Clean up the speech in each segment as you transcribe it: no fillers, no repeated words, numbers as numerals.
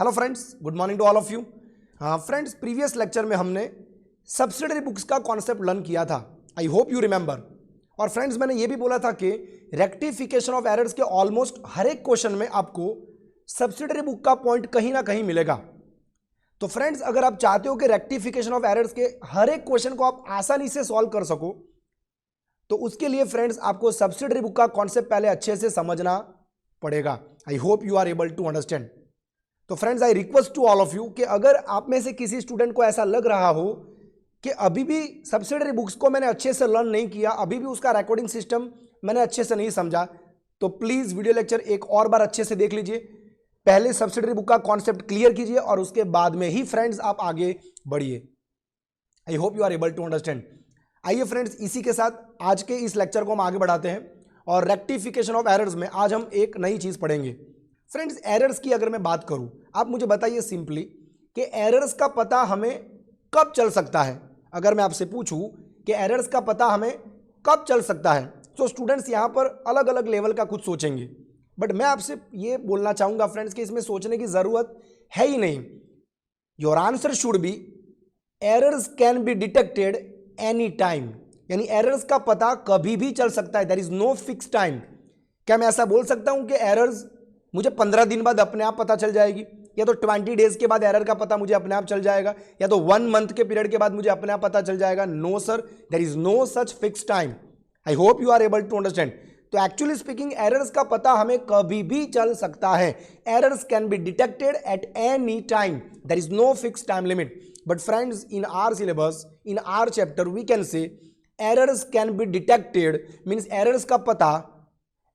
Hello friends, good morning to all of you. Friends, previous lecture में हमने subsidiary books का concept learn किया था। I hope you remember. और friends, मैंने ये भी बोला था कि रेक्टिफिकेशन ऑफ एरर्स के ऑलमोस्ट हर एक क्वेश्चन में आपको सब्सिडरी बुक का पॉइंट कहीं ना कहीं मिलेगा। तो फ्रेंड्स, अगर आप चाहते हो कि रेक्टिफिकेशन ऑफ एरर्स के हर एक क्वेश्चन को आप आसानी से सॉल्व कर सको, तो उसके लिए फ्रेंड्स आपको सब्सिडरी बुक का कॉन्सेप्ट पहले अच्छे से समझना पड़ेगा। I hope you are able to understand. तो friends, I request to all of you कि अगर आप में से किसी स्टूडेंट को ऐसा लग रहा हो कि अभी भी सब्सिडरी बुक्स को मैंने अच्छे से लर्न नहीं किया, अभी भी उसका रिकॉर्डिंग सिस्टम मैंने अच्छे से नहीं समझा, तो प्लीज वीडियो लेक्चर एक और बार अच्छे से देख लीजिए। पहले सब्सिडरी बुक का कॉन्सेप्ट क्लियर कीजिए और उसके बाद में ही फ्रेंड्स आप आगे बढ़िए। I hope you are able to understand. आइए फ्रेंड्स, इसी के साथ आज के इस लेक्चर को हम आगे बढ़ाते हैं और रेक्टिफिकेशन ऑफ एरर्स में आज हम एक नई चीज पढ़ेंगे। फ्रेंड्स, एरर्स की अगर मैं बात करूं, आप मुझे बताइए सिंपली कि एरर्स का पता हमें कब चल सकता है। अगर मैं आपसे पूछूं कि एरर्स का पता हमें कब चल सकता है, तो स्टूडेंट्स यहां पर अलग अलग लेवल का कुछ सोचेंगे, बट मैं आपसे ये बोलना चाहूंगा फ्रेंड्स कि इसमें सोचने की जरूरत है ही नहीं। Your answer should be errors can be detected any time, यानी एरर्स का पता कभी भी चल सकता है। There is no fix time. क्या मैं ऐसा बोल सकता हूं कि एरर्स मुझे 15 दिन बाद अपने आप पता चल जाएगी, या तो 20 डेज के बाद एरर का पता मुझे अपने आप चल जाएगा, या तो 1 मंथ के पीरियड के बाद मुझे अपने आप पता चल जाएगा? No sir, there is no such fix time. I hope you are able to understand. तो एक्चुअली स्पीकिंग, एरर्स का पता हमें कभी भी चल सकता है। Errors can be detected at any time, there is no fix time limit. But friends, in our syllabus, in our chapter we can say errors can be detected means errors का पता,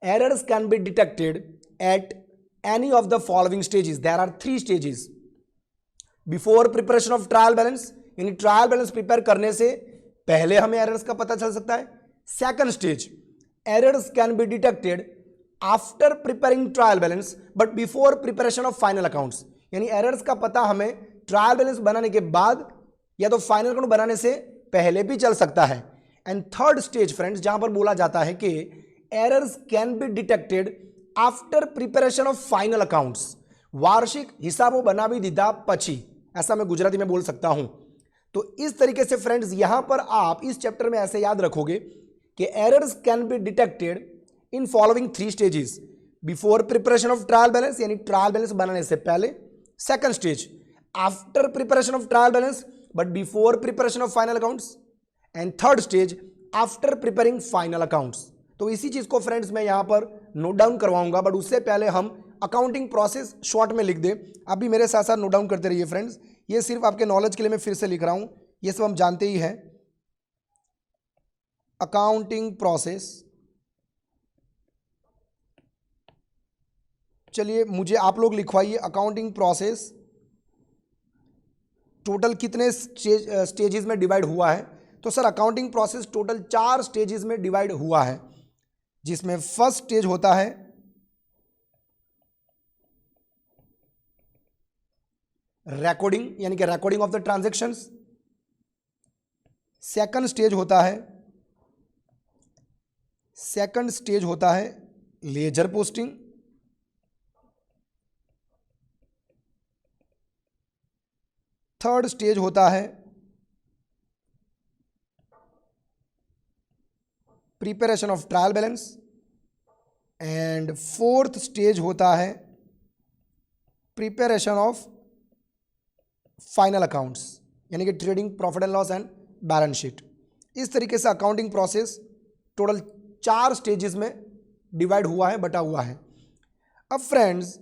errors can be detected at any of the following stages. There are 3 stages. Before preparation of trial balance, यानी trial balance prepare करने से पहले हमें errors का पता चल सकता है। Second stage, errors can be detected after preparing trial balance but before preparation of final accounts, यानी एरर्स का पता हमें ट्रायल बैलेंस बनाने के बाद या तो फाइनल अकाउंट बनाने से पहले भी चल सकता है। एंड थर्ड स्टेज फ्रेंड्स, जहां पर बोला जाता है कि errors can be detected after preparation of final accounts, वार्षिक हिसाबो बनावी दीधा पछी, ऐसा मैं गुजराती में बोल सकता हूं। तो इस तरीके से फ्रेंड्स, यहां पर आप इस चैप्टर में ऐसे याद रखोगे कि errors can be detected in following 3 stages. Before preparation of trial balance, यानी ट्रायल बैलेंस बनाने से पहले। Second stage, after preparation of trial balance but before preparation of final accounts. And third stage, after preparing final accounts. तो इसी चीज को friends मैं यहां पर नोट डाउन करवाऊंगा, बट उससे पहले हम अकाउंटिंग प्रोसेस शॉर्ट में लिख दें। आप भी मेरे साथ साथ नोट डाउन करते रहिए फ्रेंड्स। ये सिर्फ आपके नॉलेज के लिए मैं फिर से लिख रहा हूं, ये सब हम जानते ही हैं। अकाउंटिंग प्रोसेस, चलिए मुझे आप लोग लिखवाइए अकाउंटिंग प्रोसेस टोटल कितने स्टेजेस में डिवाइड हुआ है। तो sir, accounting process total 4 stages में डिवाइड हुआ है, जिसमें फर्स्ट स्टेज होता है रिकॉर्डिंग, यानी कि recording of the transactions. Second stage होता है लेजर पोस्टिंग। थर्ड स्टेज होता है preparation of trial balance. And fourth stage होता है प्रिपरेशन ऑफ फाइनल अकाउंट्स, यानी कि trading, profit and loss and balance sheet. इस तरीके से अकाउंटिंग प्रोसेस टोटल 4 स्टेजेस में डिवाइड हुआ है, बटा हुआ है। अब फ्रेंड्स,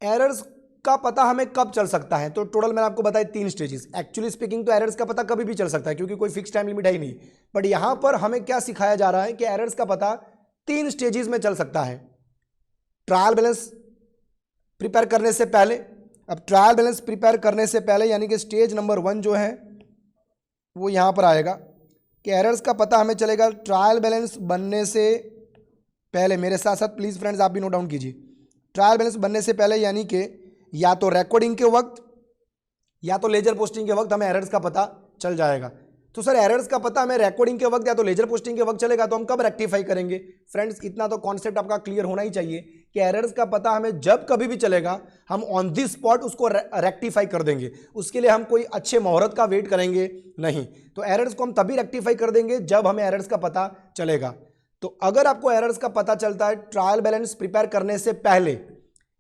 एरर्स का पता हमें कब चल सकता है, तो टोटल मैंने आपको बताया 3 स्टेजेस। एक्चुअली स्पीकिंग तो एरर्स का पता कभी भी चल सकता है, क्योंकि कोई फिक्स टाइम लिमिट है ही नहीं। बट यहां पर हमें क्या सिखाया जा रहा है कि एरर्स का पता 3 स्टेजेस में चल सकता है। ट्रायल बैलेंस प्रिपेयर करने से पहले, अब ट्रायल बैलेंस प्रिपेयर करने से पहले यानी कि स्टेज नंबर 1 जो है वो यहां पर आएगा कि एरर्स का पता हमें चलेगा ट्रायल बैलेंस बनने से पहले। मेरे साथ साथ प्लीज फ्रेंड्स आप भी नोट डाउन कीजिए। ट्रायल बैलेंस बनने से पहले यानी कि या तो रिकॉर्डिंग के वक्त या तो लेजर पोस्टिंग के वक्त हमें एरर्स का पता चल जाएगा। तो सर, एरर्स का पता हमें रिकॉर्डिंग के वक्त या तो लेजर पोस्टिंग के वक्त चलेगा, तो हम कब रेक्टिफाई करेंगे? फ्रेंड्स, इतना तो कॉन्सेप्ट आपका क्लियर होना ही चाहिए कि एरर्स का पता हमें जब कभी भी चलेगा हम ऑन दी स्पॉट उसको रेक्टिफाई कर देंगे। उसके लिए हम कोई अच्छे मुहूर्त का वेट करेंगे नहीं। तो एरर्स को हम तभी रेक्टिफाई कर देंगे जब हमें एरर्स का पता चलेगा। तो अगर आपको एरर्स का पता चलता है ट्रायल बैलेंस प्रिपेयर करने से पहले,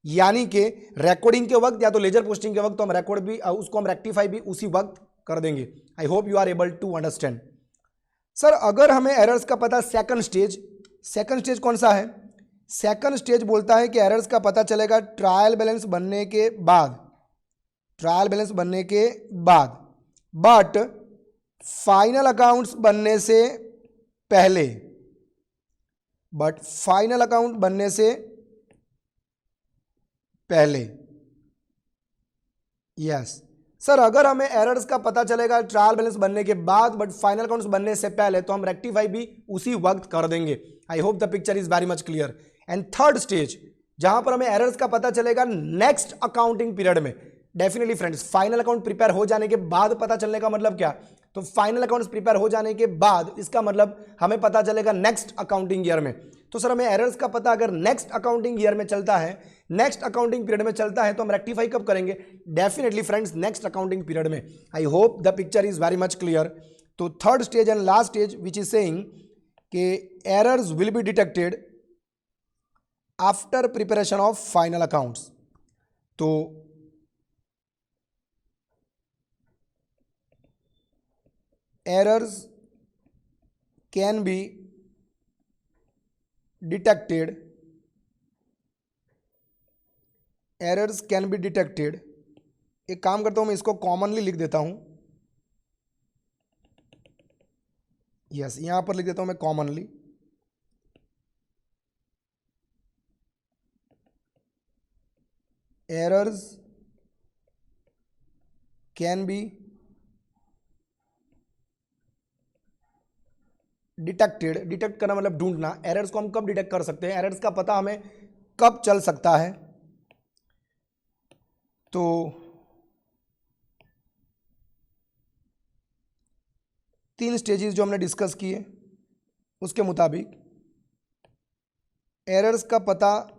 यानी कि रिकॉर्डिंग के वक्त या तो लेजर पोस्टिंग के वक्त, तो हम रिकॉर्ड भी उसको हम रेक्टिफाई भी उसी वक्त कर देंगे। I hope you are able to understand. Sir अगर हमें एरर्स का पता सेकंड स्टेज कौन सा है? सेकंड स्टेज बोलता है कि एरर्स का पता चलेगा ट्रायल बैलेंस बनने के बाद, बट फाइनल अकाउंट्स बनने से पहले, यस सर, अगर हमें एरर्स का पता चलेगा ट्रायल बैलेंस बनने के बाद बट फाइनल अकाउंट्स बनने से पहले, तो हम रेक्टिफाई भी उसी वक्त कर देंगे। I hope the picture is very much clear. And third stage जहां पर हमें एरर्स का पता चलेगा नेक्स्ट अकाउंटिंग पीरियड में। Definitely friends, final account prepare हो जाने के बाद पता चलने का मतलब क्या? तो फाइनल अकाउंट्स प्रिपेयर हो जाने के बाद इसका मतलब हमें पता चलेगा नेक्स्ट अकाउंटिंग ईयर में। तो सर हमें एरर्स का पता अगर नेक्स्ट अकाउंटिंग ईयर में चलता है, नेक्स्ट अकाउंटिंग पीरियड में चलता है, तो हम रेक्टिफाई कब करेंगे? Definitely friends, next accounting period में। I hope the picture is very much clear. तो third stage and last stage which is saying कि errors will be detected after preparation of final accounts. तो errors can be detected, एक काम करता हूं मैं इसको कॉमनली लिख देता हूं। यस, यहां पर लिख देता हूं मैं commonly. Errors can B detect करना मतलब ढूंढना। एरर्स को हम कब डिटेक्ट कर सकते हैं, एरर्स का पता हमें कब चल सकता है? तो तीन स्टेजेस जो हमने डिस्कस किए उसके मुताबिक एरर्स का पता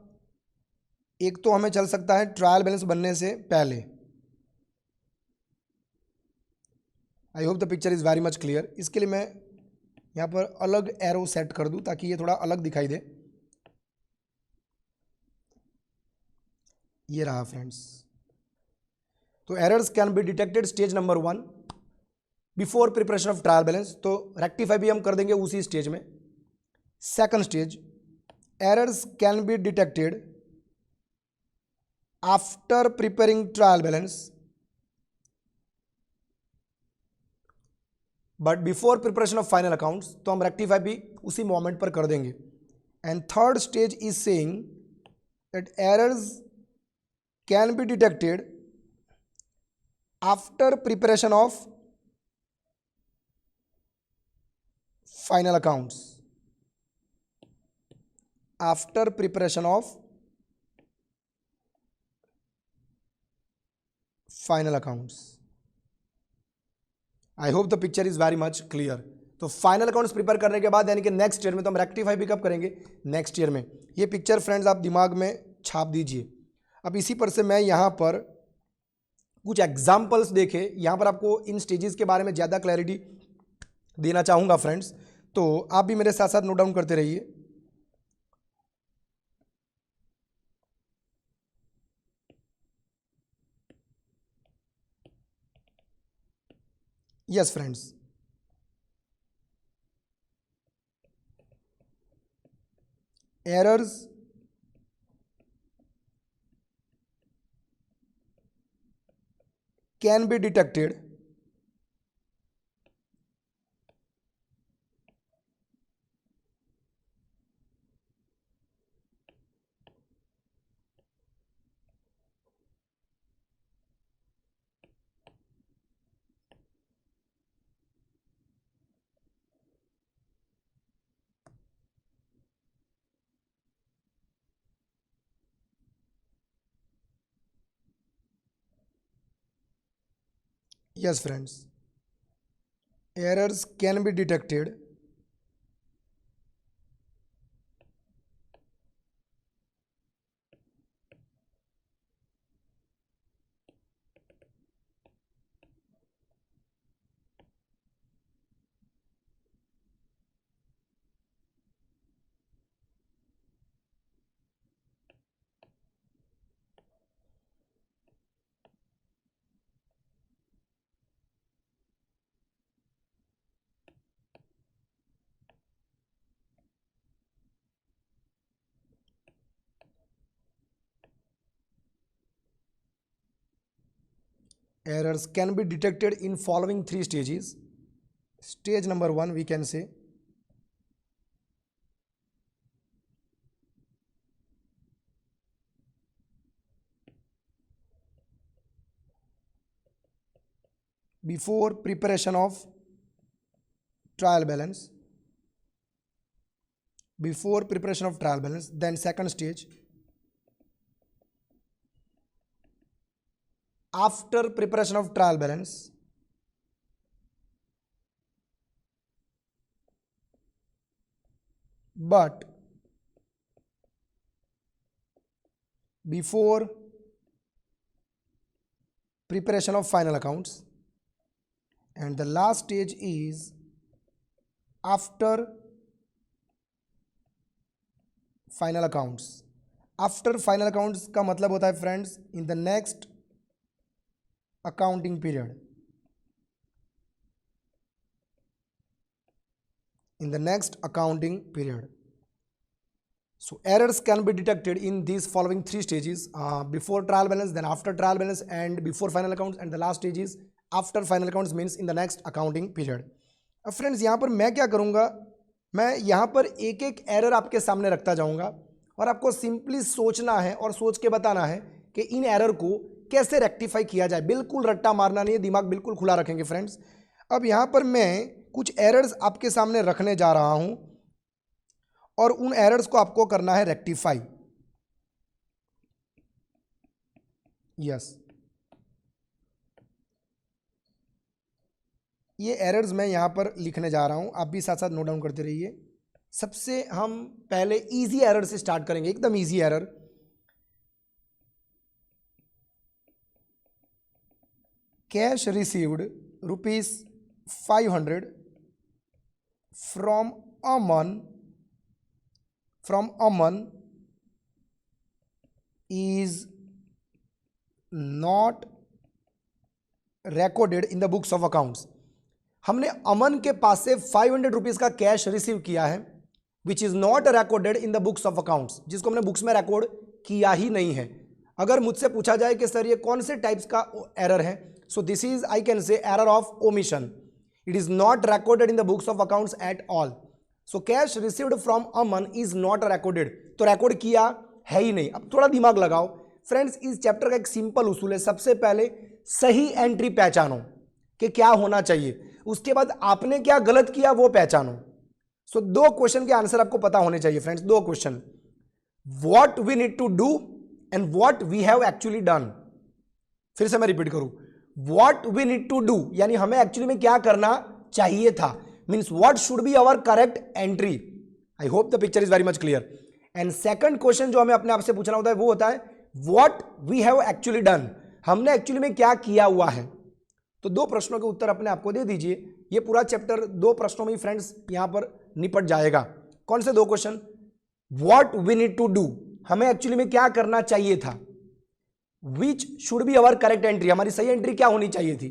एक तो हमें चल सकता है ट्रायल बैलेंस बनने से पहले। आई hope the picture is very much clear. इसके लिए मैं यहाँ पर अलग एरो सेट कर दूं ताकि ये थोड़ा अलग दिखाई दे। ये रहा फ्रेंड्स। तो errors can be detected stage number 1 before preparation of trial balance, तो रेक्टिफाई भी हम कर देंगे उसी स्टेज में। Second stage, errors can be detected after preparing trial balance but before preparation of final accounts, तो हम रेक्टिफाई भी उसी मोमेंट पर कर देंगे। And third stage is saying that errors can be detected after preparation of final accounts, after preparation of final accounts. I hope the picture is very much clear. तो final accounts prepare करने के बाद यानी कि next year में, तो हम rectify भी कब करेंगे? नेक्स्ट ईयर में। ये पिक्चर फ्रेंड्स आप दिमाग में छाप दीजिए। अब इसी पर से मैं यहाँ पर कुछ एग्जाम्पल्स देखे, यहाँ पर आपको इन स्टेजेस के बारे में ज़्यादा क्लैरिटी देना चाहूँगा फ्रेंड्स, तो आप भी मेरे साथ साथ नोट डाउन करते रहिए। Yes friends, errors can be detected yes friends, errors can be detected errors can be detected in following 3 stages. Stage number 1 we can say before preparation of trial balance, before preparation of trial balance. Then second stage, after preparation of trial balance. But before preparation of final accounts. And the last stage is after final accounts. After final accounts का मतलब होता है friends in the next accounting period. In the next accounting period. So errors can be detected in these following 3 stages, before trial balance, then after trial balance, and before final accounts, and the last stage is after final accounts, means in the next accounting period. अब friends यहाँ पर मैं क्या करूँगा, मैं यहाँ पर एक एक एरर आपके सामने रखता जाऊँगा और आपको सिंपली सोचना है और सोच के बताना है कि इन एरर को कैसे रेक्टिफाई किया जाए. बिल्कुल रट्टा मारना नहीं है, दिमाग बिल्कुल खुला रखेंगे फ्रेंड्स. अब यहाँ पर मैं कुछ एरर्स आपके सामने रखने जा रहा हूँ और उन एरर्स को आपको करना है रेक्टिफाई. यस, ये एरर्स मैं यहाँ पर लिखने जा रहा हूँ, आप भी साथ साथ नोट डाउन करते रहिए. सबसे हम पहले इजी एरर से स्टार्ट करेंगे, एकदम easy error. Cash received ₹500 from Aman is not recorded in the books of accounts. हमने अमन के पास से 500 रुपीज़ का कैश रिसीव किया है, which is not recorded in the books of accounts, जिसको हमने बुक्स में रिकॉर्ड किया ही नहीं है. अगर मुझसे पूछा जाए कि सर ये कौन से टाइप्स का एरर है, so this is I can say error of omission. It is not recorded in the books of accounts at all. So cash received from Aman is not recorded, तो record किया है ही नहीं. अब थोड़ा दिमाग लगाओ फ्रेंड्स, इस चैप्टर का एक सिंपल उसूल है, सबसे पहले सही एंट्री पहचानो कि क्या होना चाहिए, उसके बाद आपने क्या गलत किया वो पहचानो. सो 2 क्वेश्चन के आंसर आपको पता होने चाहिए friends. 2 question, what we need to do and what we have actually done. फिर से मैं रिपीट करूं, what we need to do यानी हमें एक्चुअली में क्या करना चाहिए था, means what should be our correct entry. I hope the picture is very much clear. And second question जो हमें अपने आप से पूछना होता है वो होता है what we have actually done, हमने एक्चुअली में क्या किया हुआ है. तो 2 प्रश्नों के उत्तर अपने आपको दे दीजिए. ये पूरा चैप्टर 2 प्रश्नों में ही फ्रेंड्स यहां पर निपट जाएगा. कौन से 2 question, what we need to do, हमें एक्चुअली में क्या करना चाहिए था, which should be our correct entry, हमारी सही एंट्री क्या होनी चाहिए थी.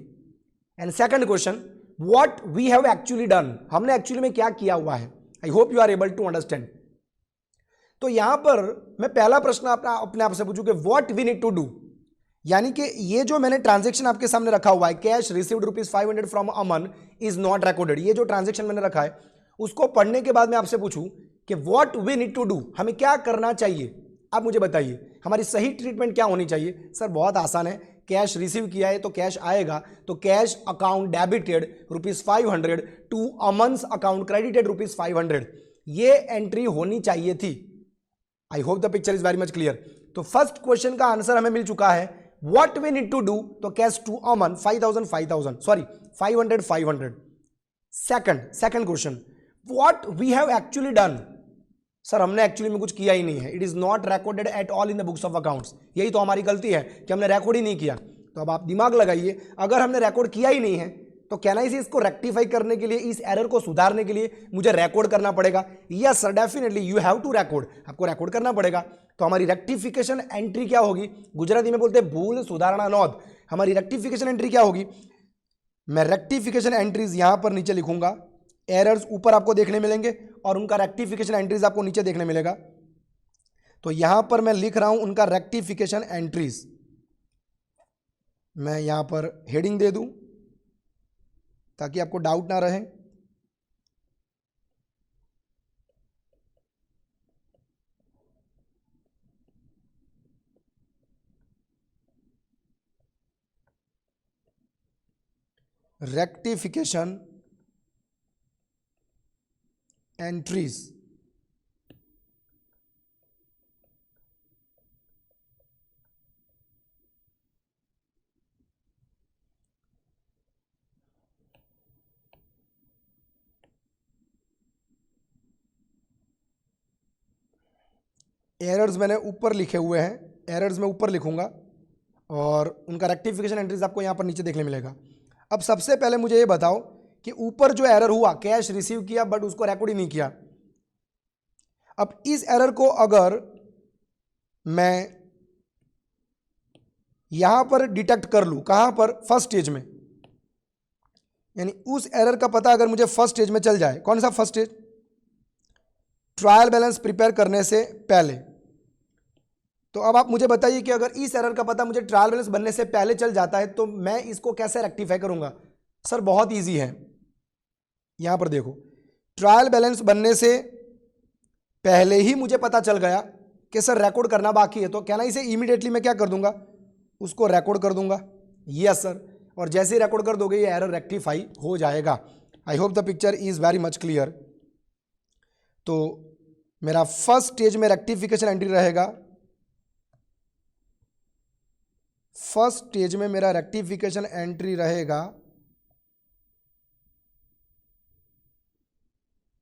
And second question, what we have actually done, हमने एक्चुअली में क्या किया हुआ है. I hope you are able to understand. तो यहां पर मैं पहला प्रश्न अपने आप से पूछूं कि what we need to do, यानी कि ये जो मैंने ट्रांजैक्शन आपके सामने रखा हुआ है, cash received ₹500 from Aman is not recorded, ये जो ट्रांजैक्शन मैंने रखा है उसको पढ़ने के बाद मैं आपसे पूछूं कि what we need to do, हमें क्या करना चाहिए. आप मुझे बताइए हमारी सही ट्रीटमेंट क्या होनी चाहिए. सर बहुत आसान है, कैश रिसीव किया है तो कैश आएगा, तो cash account debited ₹500 to Aman's account credited ₹500, ये एंट्री होनी चाहिए थी. I hope the picture is very much clear. तो फर्स्ट क्वेश्चन का आंसर हमें मिल चुका है, what we need to do, तो cash to Aman 500. Second question, what we have actually done, sir हमने एक्चुअली में कुछ किया ही नहीं है. It is not recorded at all in the books of accounts, यही तो हमारी गलती है कि हमने रिकॉर्ड ही नहीं किया. तो अब आप दिमाग लगाइए, अगर हमने रिकॉर्ड किया ही नहीं है तो कहना इसे इसको रेक्टिफाई करने के लिए, इस एरर को सुधारने के लिए मुझे रिकॉर्ड करना पड़ेगा. Yes sir, definitely you have to record, आपको रिकॉर्ड करना पड़ेगा. तो हमारी रेक्टिफिकेशन एंट्री क्या होगी, गुजराती में बोलते हैं भूल सुधारणा नोंध. हमारी रेक्टिफिकेशन एंट्री क्या होगी, मैं रेक्टिफिकेशन एंट्रीज यहां पर नीचे लिखूंगा, एरर्स ऊपर आपको देखने मिलेंगे और उनका रेक्टिफिकेशन एंट्रीज आपको नीचे देखने मिलेगा. तो यहां पर मैं लिख रहा हूं उनका रेक्टिफिकेशन एंट्रीज. मैं यहाँ पर हेडिंग दे दूँ ताकि आपको डाउट ना रहे। Rectification entries. एरर्स मैंने ऊपर लिखे हुए हैं, एरर्स मैं ऊपर लिखूंगा और उनका रेक्टिफिकेशन एंट्रीज आपको यहाँ पर नीचे देखने मिलेगा। अब सबसे पहले मुझे ये बताओ कि ऊपर जो एरर हुआ, कैश रिसीव किया बट उसको रिकॉर्ड ही नहीं किया। अब इस एरर को अगर मैं यहां पर डिटेक्ट कर लूं, कहां पर, फर्स्ट स्टेज में, यानी उस एरर का पता अगर मुझे फर्स्ट स्टेज में चल जाए, कौन सा first stage, trial balance prepare करने से पहले। तो अब आप मुझे बताइए कि अगर इस एरर का पता मुझे ट्रायल बैलेंस बनने से पहले चल जाता है तो मैं इसको कैसे रेक्टिफाई करूंगा। सर बहुत इजी है, यहां पर देखो, ट्रायल बैलेंस बनने से पहले ही मुझे पता चल गया कि सर रिकॉर्ड करना बाकी है, तो क्या ना इसे इमीडिएटली मैं क्या कर दूंगा, उसको रिकॉर्ड कर दूंगा। यस सर, और जैसे ही रिकॉर्ड कर दोगे ये एरर रेक्टिफाई हो जाएगा। I hope the picture is very much clear. तो मेरा फर्स्ट स्टेज में रेक्टिफिकेशन एंट्री रहेगा, फर्स्ट स्टेज में मेरा रेक्टिफिकेशन एंट्री रहेगा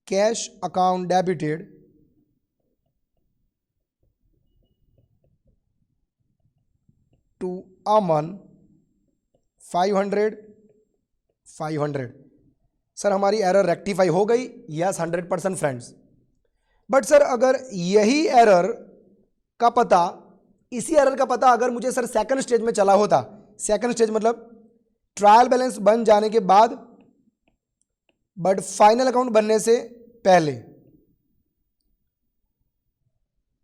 cash account debited to Aman 500। Sir हमारी एरर रेक्टिफाई हो गई, यस 100% फ्रेंड्स। बट सर अगर यही एरर का पता, इसी एरर का पता अगर मुझे सर सेकंड स्टेज में चला होता, सेकंड स्टेज मतलब ट्रायल बैलेंस बन जाने के बाद बट फाइनल अकाउंट बनने से पहले,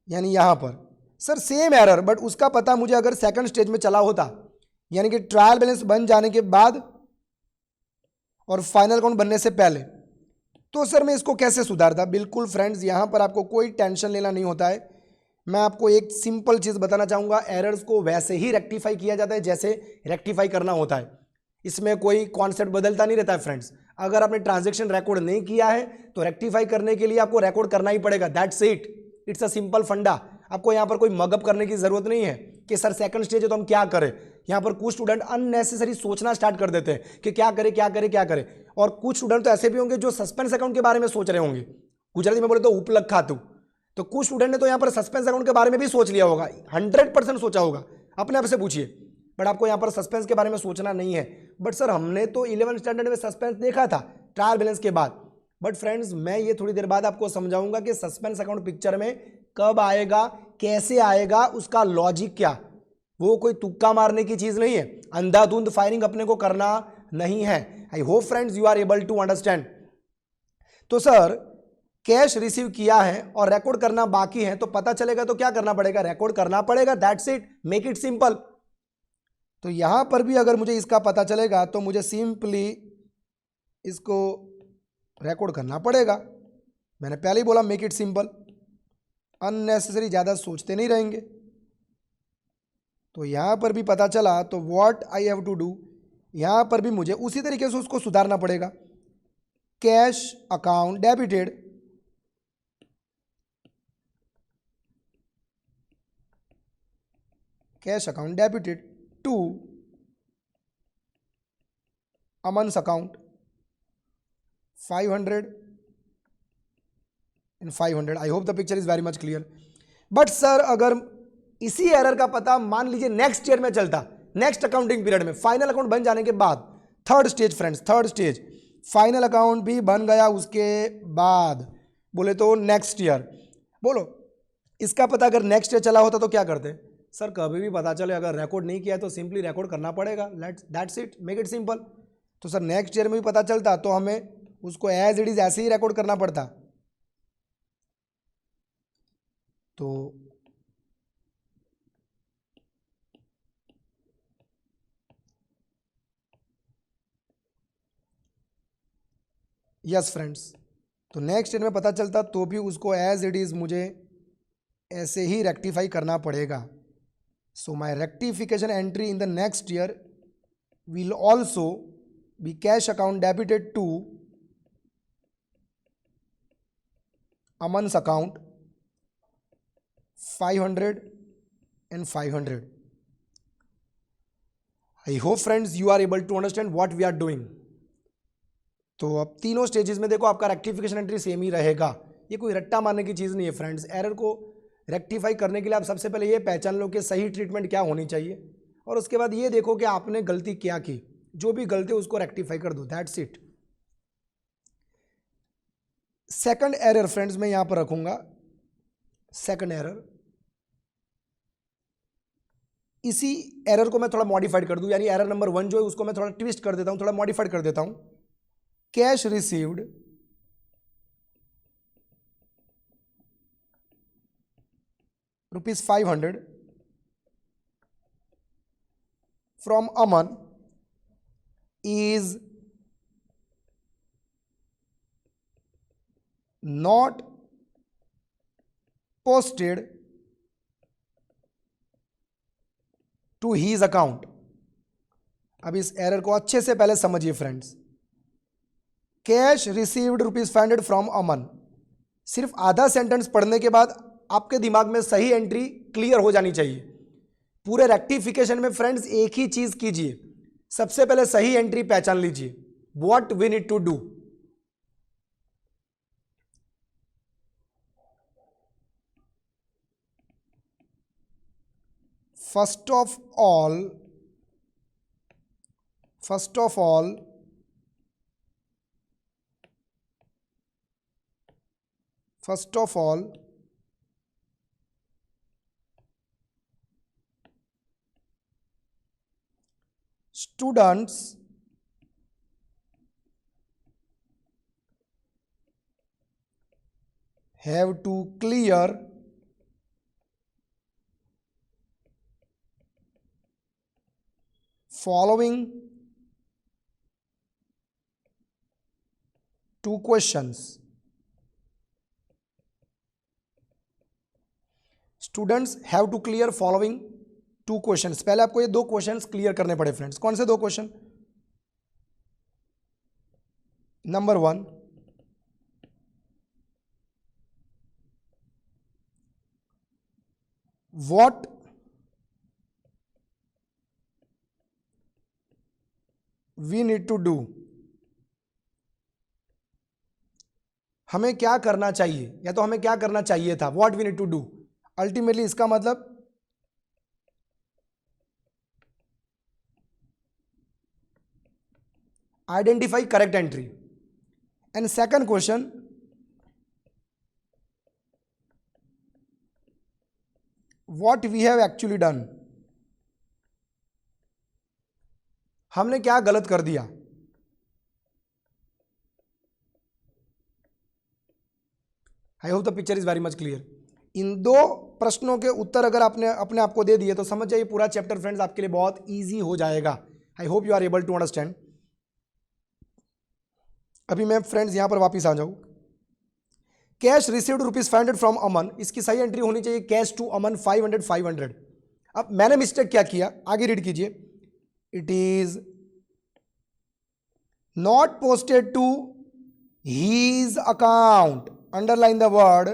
यानी यहां पर सर सेम एरर बट उसका पता मुझे अगर सेकंड स्टेज में चला होता, यानी कि ट्रायल बैलेंस बन जाने के बाद और फाइनल अकाउंट बनने से पहले, तो सर मैं इसको कैसे सुधारता। बिल्कुल फ्रेंड्स, यहां पर आपको कोई टेंशन लेना नहीं होता है। मैं आपको एक सिंपल चीज बताना चाहूंगा, एरर्स को वैसे ही रेक्टिफाई किया जाता है जैसे रेक्टिफाई करना होता है, इसमें कोई कॉन्सेप्ट बदलता नहीं रहता है फ्रेंड्स। अगर आपने ट्रांजैक्शन रिकॉर्ड नहीं किया है तो रेक्टिफाई करने के लिए आपको रिकॉर्ड करना ही पड़ेगा, that's it, it's a simple फंडा। आपको यहां पर कोई मगअप करने की जरूरत नहीं है कि सर सेकंड स्टेज है तो हम क्या करें। यहां पर कुछ स्टूडेंट अननेसेसरी सोचना स्टार्ट कर देते हैं कि क्या करें क्या करें क्या करें, और कुछ स्टूडेंट तो ऐसे भी होंगे जो सस्पेंस अकाउंट के बारे में सोच रहे होंगे, गुजराती में बोले तो उपलक खातू। तो कुछ स्टूडेंट ने तो यहां पर सस्पेंस अकाउंट के बारे में भी सोच लिया होगा, 100% सोचा होगा, अपने आप से पूछिए। बट आपको यहां पर सस्पेंस के बारे में सोचना नहीं है। बट सर हमने तो 11th स्टैंडर्ड में सस्पेंस देखा था ट्रायल बैलेंस के बाद। बट फ्रेंड्स मैं ये थोड़ी देर बाद आपको समझाऊंगा कि सस्पेंस अकाउंट पिक्चर में कब आएगा, कैसे आएगा, उसका लॉजिक क्या। वो कोई तुक्का मारने की चीज नहीं है, अंधाधुंध फायरिंग अपने को करना नहीं है। I hope friends you are able to understand. तो सर कैश रिसीव किया है और रिकॉर्ड करना बाकी है, तो पता चलेगा तो क्या करना पड़ेगा, रिकॉर्ड करना पड़ेगा, that's it, make it simple. तो यहां पर भी अगर मुझे इसका पता चलेगा तो मुझे सिंपली इसको रिकॉर्ड करना पड़ेगा। मैंने पहले ही बोला मेक इट सिंपल, अननेसेसरी ज़्यादा सोचते नहीं रहेंगे। तो यहां पर भी पता चला तो what I have to do, यहां पर भी मुझे उसी तरीके से उसको सुधारना पड़ेगा। Cash account debited cash account debited to Aman's account 500 in 500। I hope the picture is very much clear. But sir अगर इसी एरर का पता मान लीजिए नेक्स्ट ईयर में चलता, नेक्स्ट अकाउंटिंग पीरियड में फाइनल अकाउंट बन जाने के बाद, third stage friends, third stage, final account भी बन गया उसके बाद, बोले तो नेक्स्ट ईयर, बोलो इसका पता अगर नेक्स्ट ईयर चला होता तो क्या करते। सर कभी भी पता चले अगर रिकॉर्ड नहीं किया है तो सिंपली रिकॉर्ड करना पड़ेगा, that's it, make it simple. तो सर नेक्स्ट ईयर में भी पता चलता तो हमें उसको एज इट इज ऐसे ही रिकॉर्ड करना पड़ता। तो यस फ्रेंड्स, तो नेक्स्ट ईयर में पता चलता तो भी उसको एज इट इज़ मुझे ऐसे ही रेक्टिफाई करना पड़ेगा. So my rectification entry in the next year will also be cash account debited to Aman's account 500 and 500. I hope friends you are able to understand what we are doing. तो अब तीनों stages में देखो आपका rectification entry same ही रहेगा. ये कोई रट्टा मारने की चीज़ नहीं है फ्रेंड्स. एरर को रेक्टिफाई करने के लिए आप सबसे पहले ये पहचान लो कि सही ट्रीटमेंट क्या होनी चाहिए, और उसके बाद ये देखो कि आपने गलती क्या की. जो भी गलती उसको रेक्टिफाई कर दो, that's it. Second error friends मैं यहां पर रखूंगा. सेकंड एरर, इसी एरर को मैं थोड़ा मॉडिफाइड कर दूं, यानी एरर नंबर 1 जो है उसको मैं थोड़ा ट्विस्ट कर देता हूं, थोड़ा मॉडिफाइड कर देता हूं. Cash received ₹500 from Aman is not posted to his account. अब इस एरर को अच्छे से पहले समझिए फ्रेंड्स. कैश रिसीव्ड ₹500 फ्रॉम अमन, सिर्फ आधा सेंटेंस पढ़ने के बाद आपके दिमाग में सही एंट्री क्लियर हो जानी चाहिए. पूरे रेक्टिफिकेशन में फ्रेंड्स एक ही चीज कीजिए, सबसे पहले सही एंट्री पहचान लीजिए. What we need to do, first of all students have to clear following 2 questions. Students have to clear following 2 questions. पहले आपको ये 2 क्वेश्चंस क्लियर करने पड़े फ्रेंड्स. कौन से 2 question? Number 1, what we need to do, हमें क्या करना चाहिए, या तो हमें क्या करना चाहिए था. What we need to do, ultimately इसका मतलब identify correct entry. And second question, what we have actually done, हमने क्या गलत कर दिया. I hope the picture is very much clear. इन 2 प्रश्नों के उत्तर अगर आपने अपने आप को दे दिए तो समझ जाइए पूरा चैप्टर फ्रेंड्स आपके लिए बहुत इजी हो जाएगा. I hope you are able to understand. अभी मैं फ्रेंड्स यहां पर वापिस आ जाऊं. कैश रिसीव्ड ₹500 फ्रॉम अमन, इसकी सही एंट्री होनी चाहिए कैश टू अमन 500. अब मैंने मिस्टेक क्या किया, आगे रीड कीजिए. It is not posted to his account, underline the word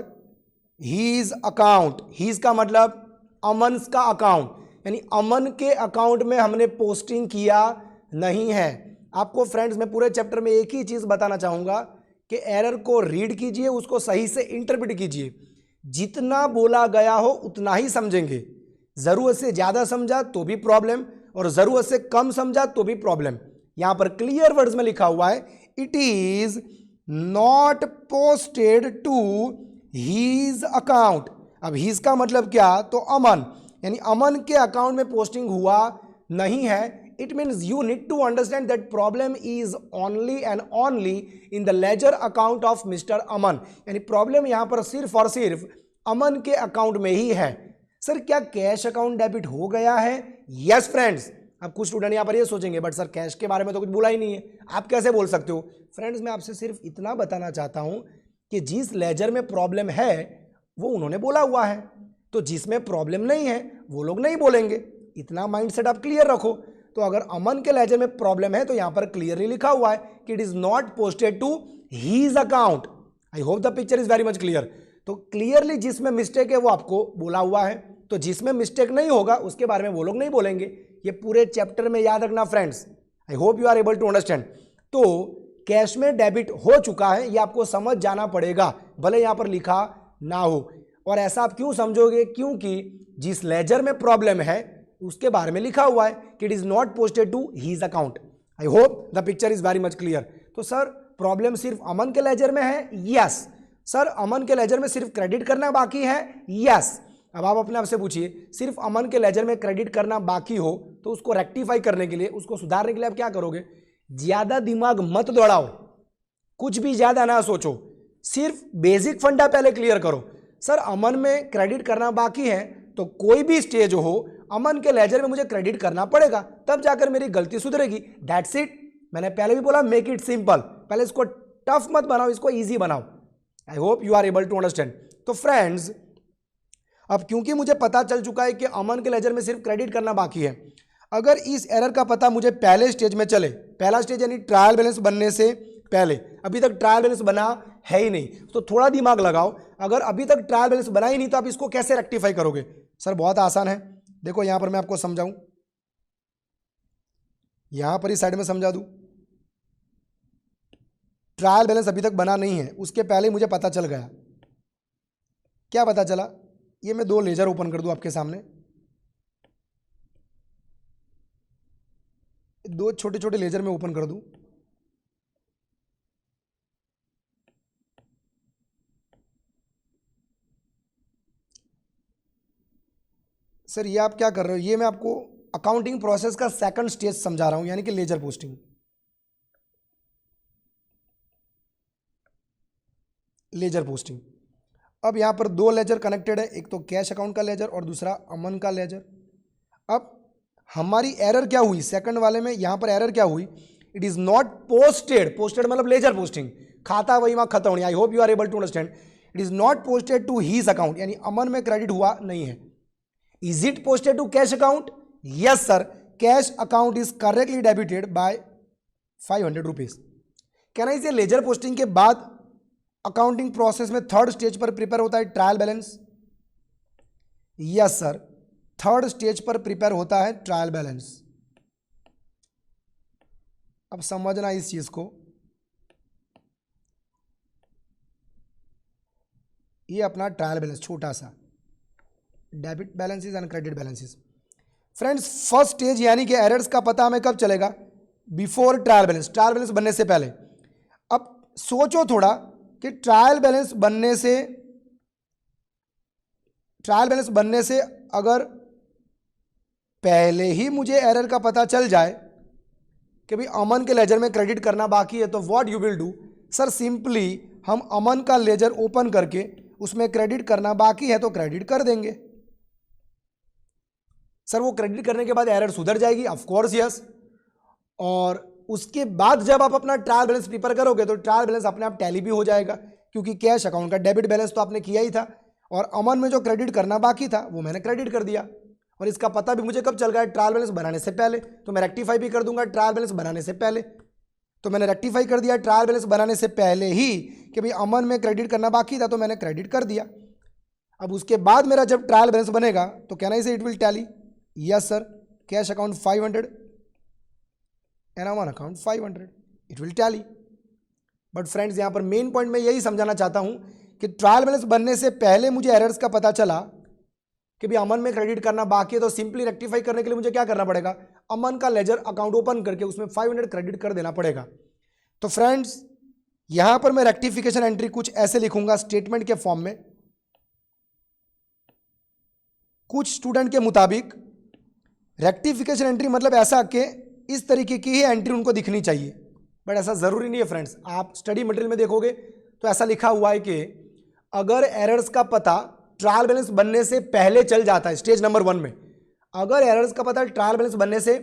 his account. His का मतलब अमन का अकाउंट, यानी अमन के अकाउंट में हमने पोस्टिंग किया नहीं है. आपको फ्रेंड्स मैं पूरे चैप्टर में एक ही चीज बताना चाहूंगा कि एरर को रीड कीजिए, उसको सही से इंटरप्रेट कीजिए. जितना बोला गया हो उतना ही समझेंगे. जरूरत से ज्यादा समझा तो भी प्रॉब्लम, और जरूरत से कम समझा तो भी प्रॉब्लम. यहां पर क्लियर वर्ड्स में लिखा हुआ है it is not posted to his account. अब हीज का मतलब क्या, तो अमन, यानी अमन के अकाउंट में पोस्टिंग हुआ नहीं है. It means you need to understand that problem is only and only in the ledger account of mister Aman. यानी प्रॉब्लम यहां पर सिर्फ और सिर्फ अमन के अकाउंट में ही है. सर क्या कैश अकाउंट डेबिट हो गया है? यस फ्रेंड्स, अब कुछ स्टूडेंट यहाँ पर ये सोचेंगे बट सर कैश के बारे में तो कुछ बोला ही नहीं है, आप कैसे बोल सकते हो? फ्रेंड्स मैं आपसे सिर्फ इतना बताना चाहता हूँ कि जिस लेजर में प्रॉब्लम है वो उन्होंने बोला हुआ है, तो जिसमें प्रॉब्लम नहीं है वो लोग नहीं बोलेंगे। इतना माइंडसेट आप क्लियर रखो। तो अगर अमन के लेजर में प्रॉब्लम है तो यहाँ पर क्लियरली लिखा हुआ है कि it is not posted to his account. I hope the picture is very much clear. तो क्लियरली जिसमें मिस्टेक है वो आपको बोला हुआ है, तो जिसमें मिस्टेक नहीं होगा उसके बारे में वो लोग नहीं बोलेंगे। ये पूरे चैप्टर में याद रखना friends. I hope you are able to understand. तो कैश में डेबिट हो चुका है ये आपको समझ जाना पड़ेगा, भले यहां पर लिखा ना हो। और ऐसा आप क्यों समझोगे? क्योंकि जिस लेजर में प्रॉब्लम है उसके बारे में लिखा हुआ है कि it is not posted to his account. I hope the picture is very much clear. तो सर प्रॉब्लम सिर्फ अमन के लेजर में है? यस सर, अमन के लेजर में सिर्फ क्रेडिट करना बाकी है? यस। अब आप अपने आप से पूछिए, सिर्फ अमन के लेजर में क्रेडिट करना बाकी हो तो उसको रेक्टिफाई करने के लिए, उसको सुधारने के लिए आप क्या करोगे? ज्यादा दिमाग मत दौड़ाओ, कुछ भी ज्यादा ना सोचो, सिर्फ बेसिक फंडा पहले क्लियर करो। सर अमन में क्रेडिट करना बाकी है तो कोई भी स्टेज हो अमन के लेजर में मुझे क्रेडिट करना पड़ेगा, तब जाकर मेरी गलती सुधरेगी। That's it. मैंने पहले भी बोला मेक इट सिंपल, पहले इसको टफ मत बनाओ, इसको ईजी बनाओ। I hope you are able to understand. तो फ्रेंड्स अब क्योंकि मुझे पता चल चुका है कि अमन के लेजर में सिर्फ क्रेडिट करना बाकी है, अगर इस एरर का पता मुझे पहले स्टेज में चले, पहला स्टेज यानी ट्रायल बैलेंस बनने से पहले, अभी तक ट्रायल बैलेंस बना है ही नहीं, तो थोड़ा दिमाग लगाओ। अगर अभी तक ट्रायल बैलेंस बना ही नहीं तो आप इसको कैसे रेक्टिफाई करोगे? सर बहुत आसान है, देखो यहां पर मैं आपको समझाऊं, यहां पर इस साइड में समझा दूं। ट्रायल बैलेंस अभी तक बना नहीं है, उसके पहले मुझे पता चल गया। क्या पता चला? ये मैं दो लेजर ओपन कर दूं आपके सामने, दो छोटे छोटे लेजर में ओपन कर दूं। सर ये आप क्या कर रहे हो? ये मैं आपको अकाउंटिंग प्रोसेस का सेकंड स्टेज समझा रहा हूं, यानी कि लेजर पोस्टिंग। लेजर पोस्टिंग, अब यहां पर दो लेजर कनेक्टेड है, एक तो कैश अकाउंट का लेजर और दूसरा अमन का लेजर। अब हमारी एरर क्या हुई सेकंड वाले में? यहां पर एरर क्या हुई? It is not posted, posted मतलब लेजर पोस्टिंग, खाता वही वहां खत्म होनी। I hope you are able to understand. It is not posted to his account, यानी अमन में क्रेडिट हुआ नहीं है। Is it posted to cash account? Yes sir, cash account is correctly debited by 500 rupees. कहना इसे लेजर पोस्टिंग के बाद accounting process में थर्ड स्टेज पर प्रिपेयर होता है trial balance. Yes sir, third stage पर प्रिपेयर होता है ट्रायल बैलेंस। अब समझना इस चीज को, ये अपना ट्रायल बैलेंस छोटा सा, debit balances and credit balances. Friends first stage यानी कि एरर्स का पता हमें कब चलेगा? Before trial balance, trial balance बनने से पहले। अब सोचो थोड़ा कि ट्रायल बैलेंस बनने से अगर पहले ही मुझे एरर का पता चल जाए कि भाई अमन के लेजर में क्रेडिट करना बाकी है, तो what you will do? Sir simply हम अमन का लेजर ओपन करके उसमें क्रेडिट करना बाकी है तो क्रेडिट कर देंगे। सर वो क्रेडिट करने के बाद एरर सुधर जाएगी? Of course yes. और उसके बाद जब आप अपना ट्रायल बैलेंस प्रिपेयर करोगे तो ट्रायल बैलेंस अपने आप टैली भी हो जाएगा, क्योंकि कैश अकाउंट का डेबिट बैलेंस तो आपने किया ही था और अमन में जो क्रेडिट करना बाकी था वो मैंने क्रेडिट कर दिया। और इसका पता भी मुझे कब चल गया? ट्रायल बैलेंस बनाने से पहले। तो मैं रेक्टिफाई भी कर दूंगा ट्रायल बैलेंस बनाने से पहले। तो मैंने रेक्टिफाई कर दिया ट्रायल बैलेंस बनाने से पहले ही कि भाई अमन में क्रेडिट करना बाकी था तो मैंने क्रेडिट कर दिया। अब उसके बाद मेरा जब ट्रायल बैलेंस बनेगा तो कहना इसे it will tally. Yes sir, cash account 500 and Aman account 500, it will tally. But friends यहाँ पर मेन पॉइंट मैं यही समझाना चाहता हूँ कि ट्रायल बैलेंस बनने से पहले मुझे एरर्स का पता चला कि भाई अमन में क्रेडिट करना बाकी है, तो सिंपली रेक्टिफाई करने के लिए मुझे क्या करना पड़ेगा? अमन का लेजर अकाउंट ओपन करके उसमें 500 क्रेडिट कर देना पड़ेगा। तो फ्रेंड्स यहां पर मैं रेक्टिफिकेशन एंट्री कुछ ऐसे लिखूंगा स्टेटमेंट के फॉर्म में। कुछ स्टूडेंट के मुताबिक रेक्टिफिकेशन एंट्री मतलब ऐसा कि इस तरीके की ही एंट्री उनको दिखनी चाहिए, बट ऐसा जरूरी नहीं है फ्रेंड्स। आप स्टडी मटेरियल में देखोगे तो ऐसा लिखा हुआ है कि अगर एरर्स का पता ट्रायल बैलेंस बनने से पहले चल जाता है स्टेज नंबर 1 में, अगर एरर्स का पता ट्रायल बैलेंस बनने से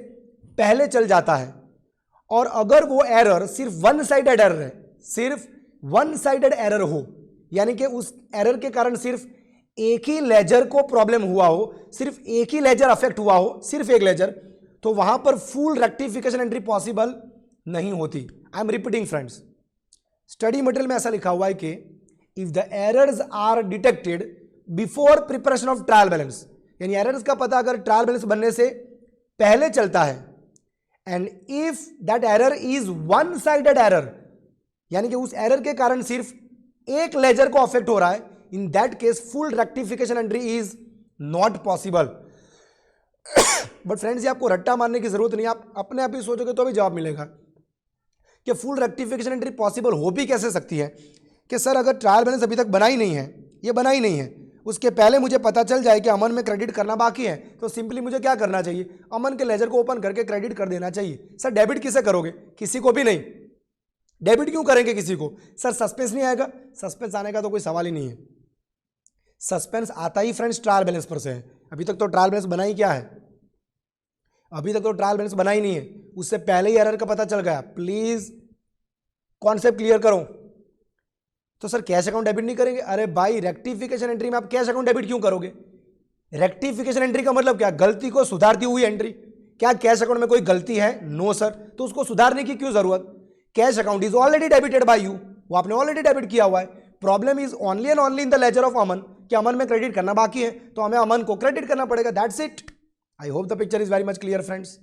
पहले चल जाता है, और अगर वो एरर सिर्फ वन साइडेड एरर है, सिर्फ वन साइडेड एरर हो, यानी कि उस एरर के कारण सिर्फ एक ही लेजर को प्रॉब्लम हुआ हो, सिर्फ एक ही लेजर अफेक्ट हुआ हो, सिर्फ एक लेजर, तो वहां पर फुल रेक्टिफिकेशन एंट्री पॉसिबल नहीं होती। I am repeating friends, study material में ऐसा लिखा हुआ है कि if the errors are detected before preparation of trial balance, यानी एरर्स का पता अगर ट्रायल बैलेंस बनने से पहले चलता है, and if that error is one sided error, यानी कि उस एरर के कारण सिर्फ एक लेजर को अफेक्ट हो रहा है, in that case full rectification entry is not possible. But friends, ये आपको रट्टा मारने की जरूरत नहीं, आप अपने आप ही सोचोगे तो भी जवाब मिलेगा कि फुल रेक्टिफिकेशन एंट्री पॉसिबल हो भी कैसे सकती है। कि सर अगर ट्रायल बैलेंस अभी तक बना ही नहीं है, ये बना ही नहीं है, उसके पहले मुझे पता चल जाए कि अमन में क्रेडिट करना बाकी है, तो सिंपली मुझे क्या करना चाहिए, अमन के लेजर को ओपन करके क्रेडिट कर देना चाहिए। सर डेबिट किसे करोगे, किसी को भी नहीं, डेबिट क्यों करेंगे किसी को, सर सस्पेंस नहीं आएगा, सस्पेंस आने का तो कोई सवाल ही नहीं है। सस्पेंस आता ही फ्रेंड्स ट्रायल बैलेंस पर से है, अभी तक तो ट्रायल बैलेंस बना ही क्या है, अभी तक तो ट्रायल बैलेंस बना ही नहीं है, उससे पहले ही एरर का पता चल गया। प्लीज कॉन्सेप्ट क्लियर करो। तो सर कैश अकाउंट डेबिट नहीं करेंगे, अरे भाई रेक्टिफिकेशन एंट्री में आप कैश अकाउंट डेबिट क्यों करोगे, रेक्टिफिकेशन एंट्री का मतलब क्या, गलती को सुधारती हुई एंट्री। क्या कैश अकाउंट में कोई गलती है, नो सर, तो उसको सुधारने की क्यों जरूरत, cash account is already debited by you, वो आपने ऑलरेडी डेबिट किया हुआ है। Problem is only and only in the ledger of Aman, कि अमन में क्रेडिट करना बाकी है, तो हमें अमन को क्रेडिट करना पड़ेगा, that's it. I hope the picture is very much clear friends.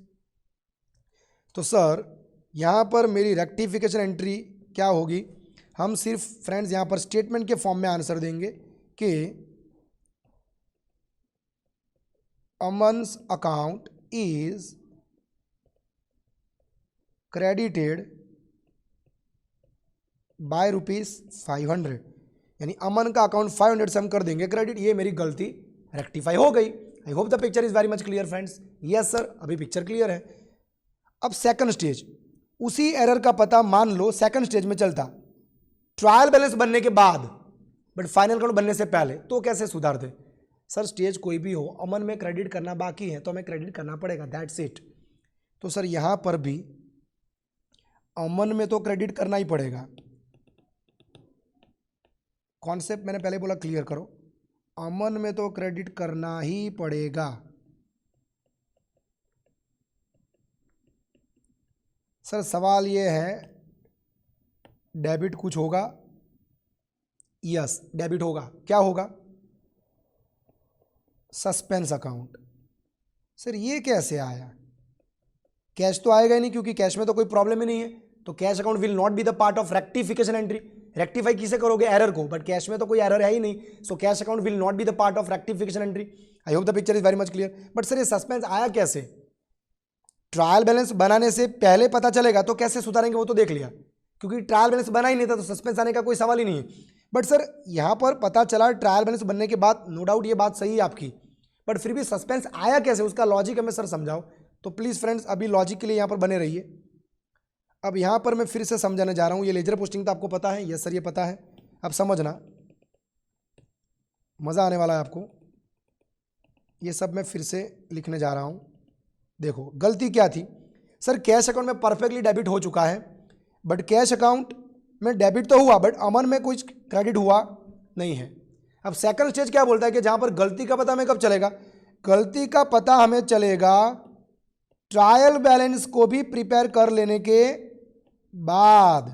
तो सर यहां पर मेरी रेक्टिफिकेशन एंट्री क्या होगी, हम सिर्फ फ्रेंड्स यहां पर स्टेटमेंट के फॉर्म में आंसर देंगे कि अमन्स अकाउंट इज क्रेडिटेड बाय ₹500, यानी अमन का अकाउंट 500 से हम कर देंगे क्रेडिट, ये मेरी गलती रेक्टिफाई हो गई। आई hope the picture is very much clear friends. Yes sir, अभी पिक्चर क्लियर है। अब सेकंड स्टेज, उसी एरर का पता मान लो सेकंड स्टेज में चलता, ट्रायल बैलेंस बनने के बाद बट फाइनल अकाउंट बनने से पहले, तो कैसे सुधार दे। सर स्टेज कोई भी हो, अमन में क्रेडिट करना बाकी है तो हमें क्रेडिट करना पड़ेगा, दैट्स इट। तो सर यहां पर भी अमन में तो क्रेडिट करना ही पड़ेगा, कॉन्सेप्ट मैंने पहले बोला क्लियर करो, अमन में तो क्रेडिट करना ही पड़ेगा। सर सवाल ये है डेबिट कुछ होगा, यस डेबिट होगा, क्या होगा, सस्पेंस अकाउंट। सर ये कैसे आया, कैश तो आएगा ही नहीं क्योंकि कैश में तो कोई प्रॉब्लम ही नहीं है, तो cash account will not be the part of rectification entry. Rectify किसे करोगे, एरर को, बट कैश में तो कोई एरर है ही नहीं, so cash account will not be the part of rectification entry. I hope the picture is very much clear. But sir ये सस्पेंस आया कैसे, ट्रायल बैलेंस बनाने से पहले पता चलेगा तो कैसे सुधारेंगे वो तो देख लिया, क्योंकि ट्रायल बैलेंस बना ही नहीं था तो सस्पेंस आने का कोई सवाल ही नहीं है। बट सर यहाँ पर पता चला ट्रायल बैलेंस बनने के बाद, नो डाउट ये बात सही है आपकी, बट फिर भी सस्पेंस आया कैसे, उसका लॉजिक हमें सर समझाओ। तो प्लीज़ फ्रेंड्स अभी लॉजिक के लिए यहाँ पर बने रहिए। अब यहाँ पर मैं फिर से समझाने जा रहा हूँ, ये लेजर पोस्टिंग तो आपको पता है, यस सर ये पता है, अब समझना मज़ा आने वाला है आपको। ये सब मैं फिर से लिखने जा रहा हूँ। देखो गलती क्या थी, सर कैश अकाउंट में परफेक्टली डेबिट हो चुका है, बट कैश अकाउंट में डेबिट तो हुआ बट अमन में कुछ क्रेडिट हुआ नहीं है। अब सेकंड स्टेज क्या बोलता है कि जहाँ पर गलती का पता हमें कब चलेगा, गलती का पता हमें चलेगा ट्रायल बैलेंस को भी प्रिपेयर कर लेने के बाद,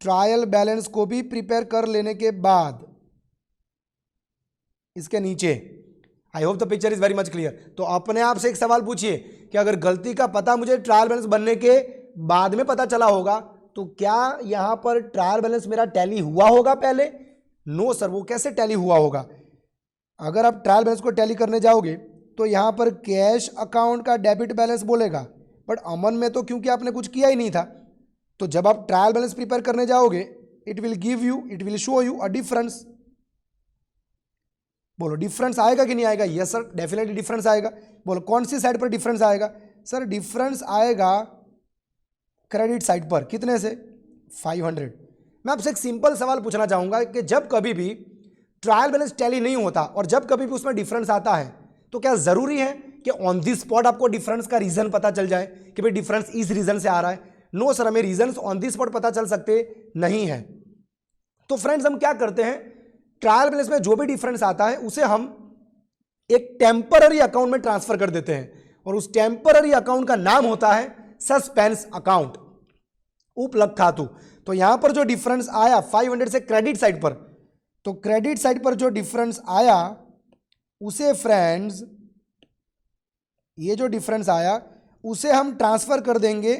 ट्रायल बैलेंस को भी प्रिपेयर कर लेने के बाद, इसके नीचे। आई hope the picture is very much clear. तो अपने आप से एक सवाल पूछिए कि अगर गलती का पता मुझे ट्रायल बैलेंस बनने के बाद में पता चला होगा तो क्या यहां पर ट्रायल बैलेंस मेरा टैली हुआ होगा पहले, नो सर, वो कैसे टैली हुआ होगा। अगर आप ट्रायल बैलेंस को टैली करने जाओगे तो यहां पर कैश अकाउंट का डेबिट बैलेंस बोलेगा, बट अमन में तो क्योंकि आपने कुछ किया ही नहीं था, तो जब आप ट्रायल बैलेंस प्रिपेयर करने जाओगे it will show you a difference. बोलो डिफरेंस आएगा कि नहीं आएगा, यस सर डेफिनेटली डिफरेंस आएगा। बोलो कौन सी साइड पर डिफरेंस आएगा, सर डिफरेंस आएगा क्रेडिट साइड पर, कितने से 500। मैं आपसे एक सिंपल सवाल पूछना चाहूंगा कि जब कभी भी ट्रायल बैलेंस टैली नहीं होता और जब कभी भी उसमें डिफरेंस आता है तो क्या जरूरी है कि ऑन दी स्पॉट आपको डिफरेंस का रीजन पता चल जाए कि भाई डिफरेंस इस रीजन से आ रहा है। नो सर, हमें रीजन ऑन दी स्पॉट पता चल सकते नहीं है। तो फ्रेंड्स हम क्या करते हैं, ट्रायल बैलेंस में जो भी डिफरेंस आता है उसे हम एक टेम्पररी अकाउंट में ट्रांसफर कर देते हैं और उस टेम्पररी अकाउंट का नाम होता है सस्पेंस अकाउंट, उपलब्ध खातु। तो यहां पर जो डिफरेंस आया 500 से क्रेडिट साइड पर, तो क्रेडिट साइड पर जो डिफरेंस आया उसे फ्रेंड्स, ये जो डिफरेंस आया उसे हम ट्रांसफर कर देंगे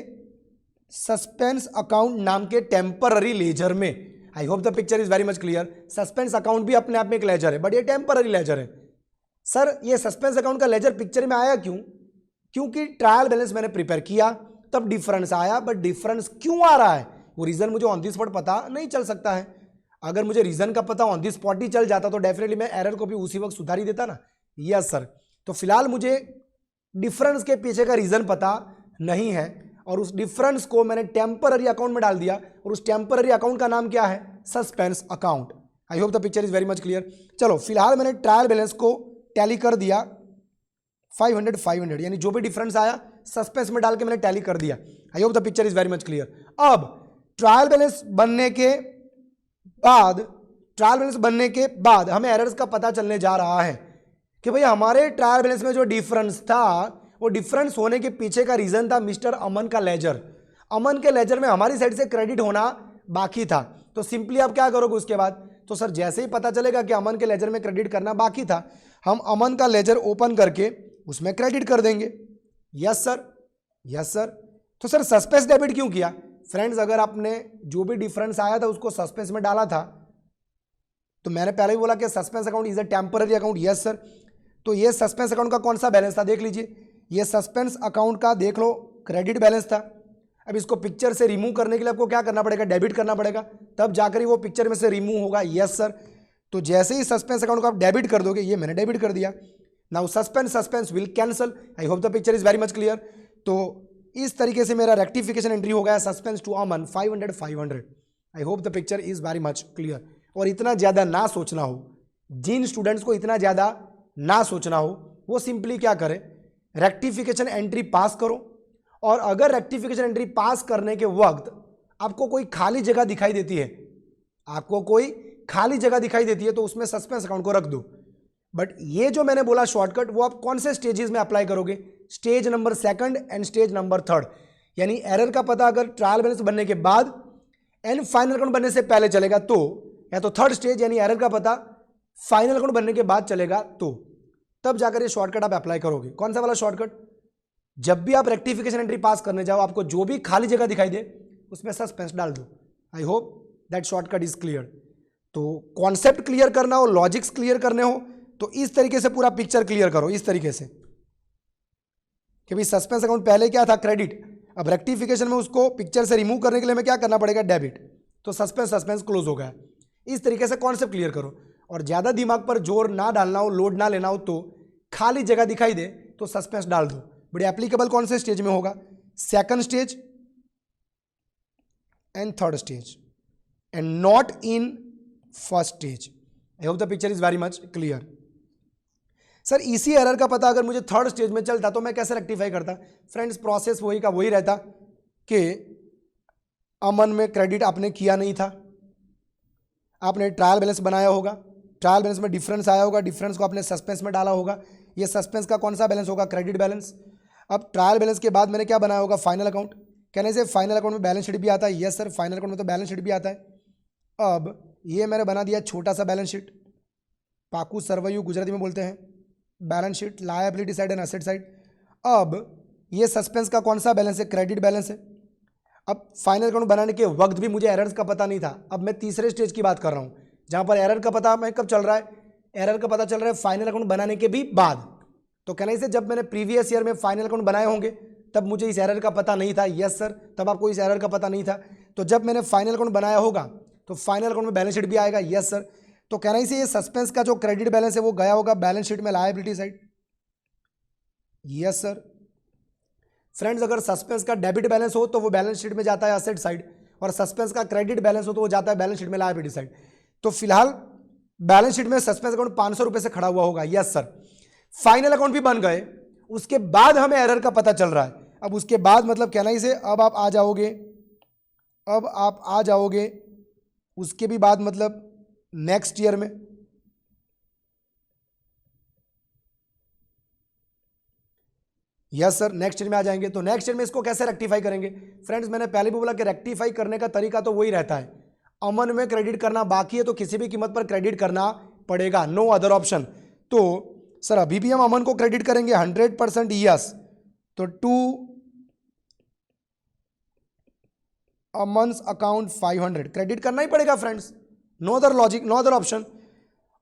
सस्पेंस अकाउंट नाम के टेम्पररी लेजर में। I hope the picture is very much clear. Suspense account भी अपने आप में एक लेजर है, बट ये टेम्पररी लेजर है। सर ये सस्पेंस अकाउंट का लेजर पिक्चर में आया क्यों? क्योंकि ट्रायल बैलेंस मैंने प्रिपेयर किया तब डिफरेंस आया, बट डिफरेंस क्यों आ रहा है वो रीजन मुझे ऑन दी स्पॉट पता नहीं चल सकता है। अगर मुझे रीजन का पता ऑन दी स्पॉट ही चल जाता तो डेफिनेटली मैं एरर को भी उसी वक्त सुधार ही देता ना। Yes sir. तो फिलहाल मुझे डिफरेंस के पीछे का रीजन पता नहीं है और उस डिफरेंस को मैंने टेम्पररी अकाउंट में डाल दिया और उस टेम्पररी अकाउंट का नाम क्या है? Suspense account. I hope the picture is very much clear. चलो फिलहाल मैंने ट्रायल बैलेंस को टैली कर दिया 500 यानी जो भी डिफरेंस आया सस्पेंस में डाल के मैंने टैली कर दिया। I hope the picture is very much clear. अब ट्रायल बैलेंस बनने के बाद हमें एरर्स का पता चलने जा रहा है कि भाई हमारे ट्रायल बैलेंस में जो डिफरेंस था वो डिफरेंस होने के पीछे का रीजन था मिस्टर अमन का लेजर। अमन के लेजर में हमारी साइड से क्रेडिट होना बाकी था। तो सिंपली आप क्या करोगे उसके बाद? तो सर जैसे ही पता चलेगा कि अमन के लेजर में क्रेडिट करना बाकी था, हम अमन का लेजर ओपन करके उसमें क्रेडिट कर देंगे। Yes sir, yes sir. तो सर सस्पेंस डेबिट क्यों किया? फ्रेंड्स अगर आपने जो भी डिफरेंस आया था उसको सस्पेंस में डाला था तो मैंने पहले ही बोला कि suspense account is a temporary account. Yes sir. तो ये सस्पेंस अकाउंट का कौन सा बैलेंस था देख लीजिए, ये सस्पेंस अकाउंट का देख लो क्रेडिट बैलेंस था। अब इसको पिक्चर से रिमूव करने के लिए आपको क्या करना पड़ेगा? डेबिट करना पड़ेगा, तब जाकर ही वो पिक्चर में से रिमूव होगा। Yes sir. तो जैसे ही सस्पेंस अकाउंट को आप डेबिट कर दोगे, ये मैंने डेबिट कर दिया, now suspense will cancel. I hope the picture is very much clear. तो इस तरीके से मेरा रेक्टिफिकेशन एंट्री हो गया suspense to Aman 500। I hope the picture is very much clear. और इतना ज़्यादा ना सोचना हो, जिन स्टूडेंट्स को इतना ज़्यादा ना सोचना हो वो सिंपली क्या करें, रेक्टिफिकेशन एंट्री पास करो। और अगर रेक्टिफिकेशन एंट्री पास करने के वक्त आपको कोई खाली जगह दिखाई देती है, तो उसमें सस्पेंस अकाउंट को रख दो। बट ये जो मैंने बोला शॉर्टकट, वो आप कौन से स्टेजेस में अप्लाई करोगे? Stage number 2 and stage number 3। यानी एरर का पता अगर ट्रायल बैलेंस बनने के बाद एंड फाइनल अकाउंट बनने से पहले चलेगा तो, या तो थर्ड स्टेज यानी एरर का पता फाइनल अकाउंट बनने के बाद चलेगा तो, तब जाकर ये शॉर्टकट आप अप्लाई करोगे। कौन सा वाला शॉर्टकट? जब भी आप रेक्टिफिकेशन एंट्री पास करने जाओ, आपको जो भी खाली जगह दिखाई दे उसमें सस्पेंस डाल दो। I hope that shortcut is clear. तो कॉन्सेप्ट क्लियर करना हो, लॉजिक्स क्लियर करने हो तो इस तरीके से पूरा पिक्चर क्लियर करो, इस तरीके से कि भाई सस्पेंस अकाउंट पहले क्या था? क्रेडिट। अब रेक्टिफिकेशन में उसको पिक्चर से रिमूव करने के लिए हमें क्या करना पड़ेगा? डेबिट। तो सस्पेंस क्लोज हो गया। इस तरीके से कॉन्सेप्ट क्लियर करो और ज़्यादा दिमाग पर जोर ना डालना हो, लोड ना लेना हो, तो खाली जगह दिखाई दे तो सस्पेंस डाल दो। बट एप्लीकेबल कौन से स्टेज में होगा? Second stage and third stage, and not in first stage. I hope the picture is very much clear. Sir इसी एरर का पता अगर मुझे थर्ड स्टेज में चलता तो मैं कैसे रेक्टिफाई करता? फ्रेंड्स प्रोसेस वही का वही रहता कि अमन में क्रेडिट आपने किया नहीं था, आपने ट्रायल बैलेंस बनाया होगा, ट्रायल बैलेंस में डिफरेंस आया होगा, डिफरेंस को आपने सस्पेंस में डाला होगा। ये सस्पेंस का कौन सा बैलेंस होगा? Credit balance. अब ट्रायल बैलेंस के बाद मैंने क्या बनाया होगा? Final account. कहने से फाइनल अकाउंट में बैलेंस शीट भी आता है। यस सर, फाइनल अकाउंट में तो बैलेंस शीट भी आता है। अब ये मैंने बना दिया छोटा सा बैलेंस शीट, पाकू सर्वयू गुजराती में बोलते हैं, balance sheet liability side and asset side. अब ये सस्पेंस का कौन सा बैलेंस है? क्रेडिट बैलेंस है। अब फाइनल अकाउंट बनाने के वक्त भी मुझे एरर्स का पता नहीं था। अब मैं तीसरे स्टेज की बात कर रहा हूँ जहाँ पर एरर का पता मैं कब चल रहा है? एरर का पता चल रहा है फाइनल अकाउंट बनाने के भी बाद। तो कहने से जब मैंने प्रीवियस ईयर में फाइनल अकाउंट बनाए होंगे तब मुझे इस एरर का पता नहीं था। यस सर, तब आपको इस एरर का पता नहीं था। तो जब मैंने फाइनल अकाउंट बनाया होगा तो फाइनल अकाउंट में बैलेंस शीट भी आएगा। Yes sir. तो कहना से ये सस्पेंस का जो क्रेडिट बैलेंस है वो गया होगा बैलेंस शीट में liability side. Yes sir. Friends अगर सस्पेंस का डेबिट बैलेंस हो तो वो बैलेंस शीट में जाता है एसेट साइड, और सस्पेंस का क्रेडिट बैलेंस हो तो वो जाता है बैलेंस शीट में लायबिलिटी साइड। तो फिलहाल बैलेंस शीट में सस्पेंस अकाउंट 500 रुपये से खड़ा हुआ होगा। Yes sir. फाइनल अकाउंट भी बन गए उसके बाद हमें एरर का पता चल रहा है। अब उसके बाद मतलब कहना ही से अब आप आ जाओगे उसके भी बाद मतलब नेक्स्ट ईयर में। यस सर, नेक्स्ट ईयर में आ जाएंगे। तो नेक्स्ट ईयर में इसको कैसे रेक्टिफाई करेंगे? फ्रेंड्स मैंने पहले भी बोला कि रेक्टिफाई करने का तरीका तो वही रहता है, अमन में क्रेडिट करना बाकी है तो किसी भी कीमत पर क्रेडिट करना पड़ेगा, नो अदर ऑप्शन। तो सर अभी भी हम अमन को क्रेडिट करेंगे 100% यस, तो टू अमन्स अकाउंट 500 क्रेडिट करना ही पड़ेगा friends, no other logic, no other option.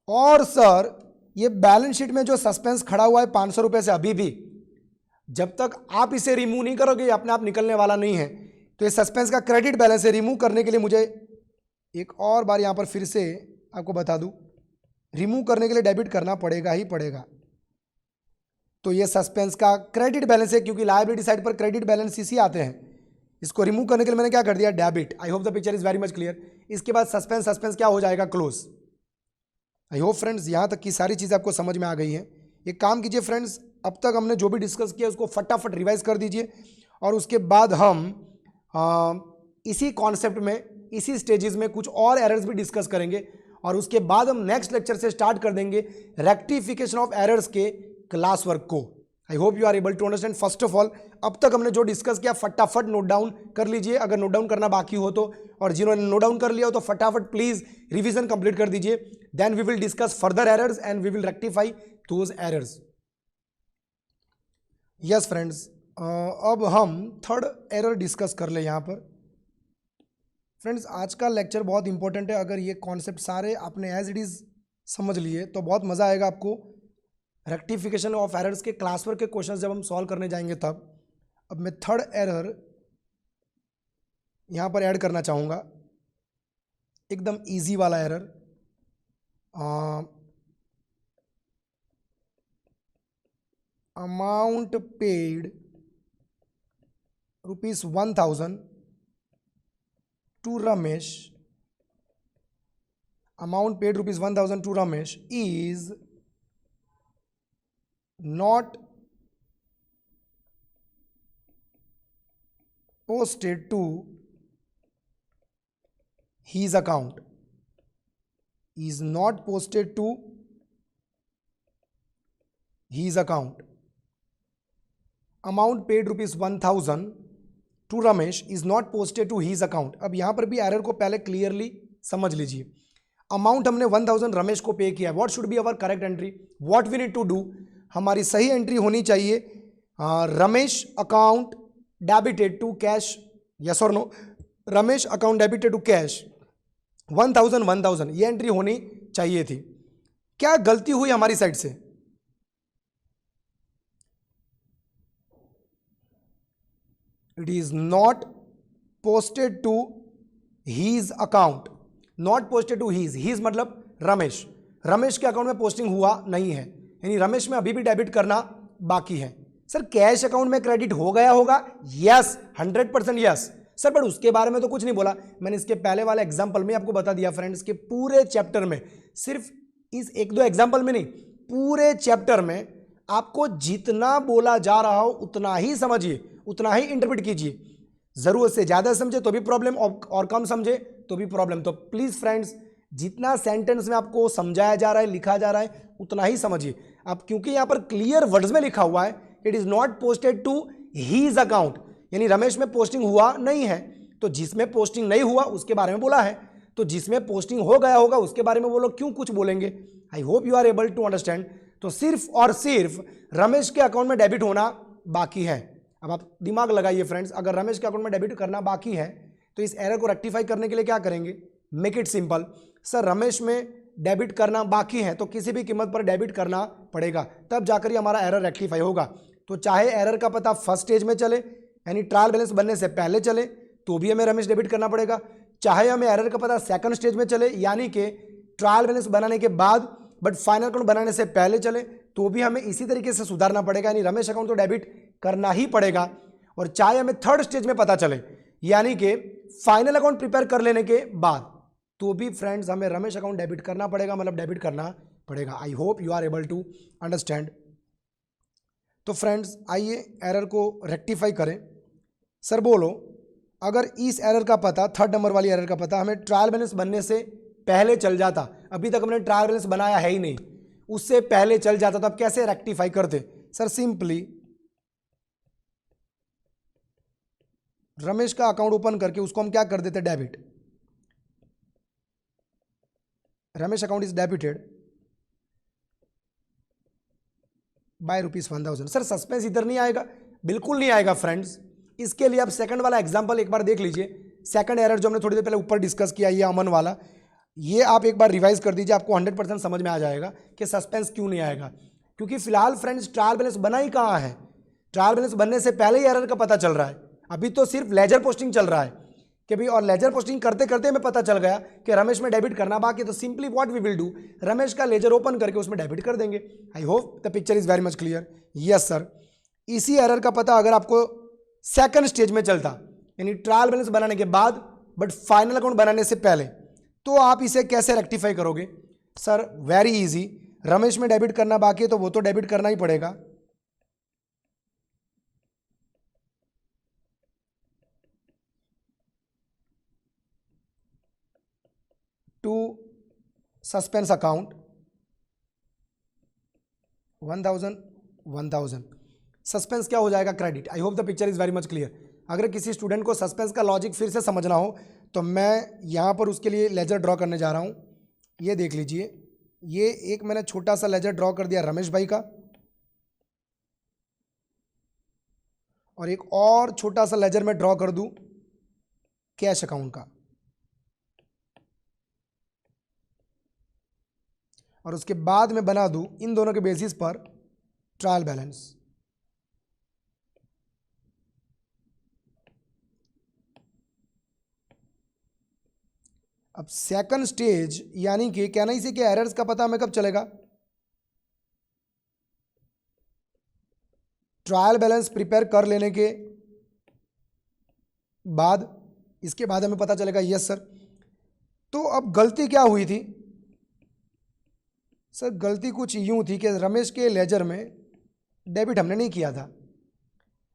और सर ये बैलेंस शीट में जो सस्पेंस खड़ा हुआ है 500 रुपए से, अभी भी जब तक आप इसे रिमूव नहीं करोगे अपने आप निकलने वाला नहीं है। तो ये सस्पेंस का क्रेडिट बैलेंस है, रिमूव करने के लिए मुझे एक और बार यहां पर फिर से आपको बता दूं, रिमूव करने के लिए डेबिट करना पड़ेगा ही पड़ेगा। तो ये सस्पेंस का क्रेडिट बैलेंस है, क्योंकि लायबिलिटी साइड पर क्रेडिट बैलेंस इसी आते हैं। इसको रिमूव करने के लिए मैंने क्या कर दिया, debit. I hope the picture is very much clear. इसके बाद सस्पेंस क्या हो जाएगा, क्लोज। आई होप फ्रेंड्स यहां तक की सारी चीज़ें आपको समझ में आ गई हैं। एक काम कीजिए फ्रेंड्स, अब तक हमने जो भी डिस्कस किया उसको फटाफट रिवाइज कर दीजिए, और उसके बाद हम इसी कॉन्सेप्ट में, इसी स्टेजेस में कुछ और एरर्स भी डिस्कस करेंगे, और उसके बाद हम नेक्स्ट लेक्चर से स्टार्ट कर देंगे रेक्टिफिकेशन ऑफ एरर्स के क्लास वर्क को। I hope you are able to understand. First of all अब तक हमने जो डिस्कस किया फटाफट नोट डाउन कर लीजिए, अगर नोट डाउन करना बाकी हो तो, और जिन्होंने नोट डाउन कर लिया हो तो फटाफट प्लीज रिवीजन कंप्लीट कर दीजिए। Then we will discuss further errors and we will rectify those errors. Yes friends, अब हम थर्ड एरर डिस्कस कर ले यहाँ पर। फ्रेंड्स आज का लेक्चर बहुत इंपॉर्टेंट है, अगर ये कॉन्सेप्ट सारे आपने एज इट इज़ समझ लिए तो बहुत मज़ा आएगा आपको। रेक्टिफिकेशन ऑफ एरर्स के क्लास वर्क के क्वेश्चंस जब हम सॉल्व करने जाएंगे तब। अब मैं थर्ड एरर यहाँ पर ऐड करना चाहूँगा, एकदम इजी वाला error. Amount paid ₹1000 to Ramesh, amount paid ₹1000 to Ramesh is not posted to his account, is not posted to his account. Amount paid ₹1000 to Ramesh is not posted to his account. अब यहां पर भी error को पहले clearly समझ लीजिए। Amount हमने 1000 रमेश को पे किया, what should be our correct entry, what we need to do, हमारी सही एंट्री होनी चाहिए Ramesh account debited to cash, yes और no, Ramesh account debited to cash 1000 ये एंट्री होनी चाहिए थी। क्या गलती हुई हमारी साइड से? It is not posted to his account, not posted to his मतलब रमेश के अकाउंट में पोस्टिंग हुआ नहीं है, यानी रमेश में अभी भी डेबिट करना बाकी है। सर कैश अकाउंट में क्रेडिट हो गया होगा, यस 100% यस सर, बट उसके बारे में तो कुछ नहीं बोला। मैंने इसके पहले वाले एग्जाम्पल में आपको बता दिया फ्रेंड्स के पूरे चैप्टर में, सिर्फ इस एक दो एग्जाम्पल में नहीं, पूरे चैप्टर में आपको जितना बोला जा रहा हो उतना ही समझिए, उतना ही इंटरप्रेट कीजिए। जरूरत से ज्यादा समझे तो भी प्रॉब्लम, और कम समझे तो भी प्रॉब्लम। तो प्लीज फ्रेंड्स जितना सेंटेंस में आपको समझाया जा रहा है, लिखा जा रहा है, उतना ही समझिए आप, क्योंकि यहां पर क्लियर वर्ड्स में लिखा हुआ है it is not posted to his account, यानी रमेश में पोस्टिंग हुआ नहीं है। तो जिसमें पोस्टिंग नहीं हुआ उसके बारे में बोला है, तो जिसमें पोस्टिंग हो गया होगा उसके बारे में वो लोग क्यों कुछ बोलेंगे। I hope you are able to understand. तो सिर्फ और सिर्फ रमेश के अकाउंट में डेबिट होना बाकी है। अब आप दिमाग लगाइए फ्रेंड्स, अगर रमेश के अकाउंट में डेबिट करना बाकी है तो इस एरर को रेक्टिफाई करने के लिए क्या करेंगे, make it simple. Sir Ramesh में डेबिट करना बाकी है तो किसी भी कीमत पर डेबिट करना पड़ेगा, तब जाकर ये हमारा एरर रेक्टिफाई होगा। तो चाहे एरर का पता फर्स्ट स्टेज में चले, यानी ट्रायल बैलेंस बनने से पहले चले, तो भी हमें रमेश डेबिट करना पड़ेगा। चाहे हमें एरर का पता सेकंड स्टेज में चले, यानी कि ट्रायल बैलेंस बनाने के बाद बट फाइनल अकाउंट बनाने से पहले चले, तो भी हमें इसी तरीके से सुधारना पड़ेगा, यानी रमेश अकाउंट तो डेबिट करना ही पड़ेगा। और चाहे हमें थर्ड स्टेज में पता चले, यानी कि फाइनल अकाउंट प्रिपेयर कर लेने के बाद, तो भी फ्रेंड्स हमें रमेश अकाउंट डेबिट करना पड़ेगा, मतलब डेबिट करना पड़ेगा। I hope you are able to understand. तो फ्रेंड्स आइए एरर को रेक्टिफाई करें। सर बोलो, अगर इस एरर का पता, थर्ड नंबर वाली एरर का पता हमें ट्रायल बैलेंस बनने से पहले चल जाता, अभी तक हमने ट्रायल बैलेंस बनाया है ही नहीं, उससे पहले चल जाता, तो अब कैसे रेक्टिफाई करते? सर सिंपली रमेश का अकाउंट ओपन करके उसको हम क्या कर देते? Debit. Ramesh account is debited bye ₹1000। Sir suspense इधर नहीं आएगा? बिल्कुल नहीं आएगा फ्रेंड्स। इसके लिए आप सेकंड वाला एग्जांपल एक बार देख लीजिए। सेकंड एरर जो हमने थोड़ी देर पहले ऊपर डिस्कस किया, ये अमन वाला, ये आप एक बार रिवाइज कर दीजिए, आपको 100% समझ में आ जाएगा कि सस्पेंस क्यों नहीं आएगा। क्योंकि फिलहाल फ्रेंड्स ट्रायल बैलेंस बना ही कहाँ है? ट्रायल बैलेंस बनने से पहले ही एरर का पता चल रहा है। अभी तो सिर्फ लेजर पोस्टिंग चल रहा है कि भाई, और लेजर पोस्टिंग करते करते हमें पता चल गया कि रमेश में डेबिट करना बाकी, तो simply what we will do, Ramesh का लेजर ओपन करके उसमें डेबिट कर देंगे। I hope the picture is very much clear. Yes sir, इसी एरर का पता अगर आपको सेकंड स्टेज में चलता, यानी ट्रायल बैलेंस बनाने के बाद बट फाइनल अकाउंट बनाने से पहले, तो आप इसे कैसे रेक्टिफाई करोगे? सर वेरी इजी, रमेश में डेबिट करना बाकी है तो वो तो डेबिट करना ही पड़ेगा। टू सस्पेंस अकाउंट 1000 सस्पेंस क्या हो जाएगा? Credit. I hope the picture is very much clear. अगर किसी स्टूडेंट को सस्पेंस का लॉजिक फिर से समझना हो तो मैं यहाँ पर उसके लिए लेजर ड्रॉ करने जा रहा हूँ। ये देख लीजिए, ये एक मैंने छोटा सा लेजर ड्रॉ कर दिया रमेश भाई का, और एक और छोटा सा लेजर में ड्रॉ कर दूँ कैश अकाउंट का, और उसके बाद मैं बना दूं इन दोनों के बेसिस पर ट्रायल बैलेंस। अब सेकंड स्टेज, यानी कि कहना इसे कि एरर्स का पता हमें कब चलेगा? ट्रायल बैलेंस प्रिपेयर कर लेने के बाद, इसके बाद हमें पता चलेगा। Yes sir. तो अब गलती क्या हुई थी? सर गलती कुछ यूं थी कि रमेश के लेजर में डेबिट हमने नहीं किया था।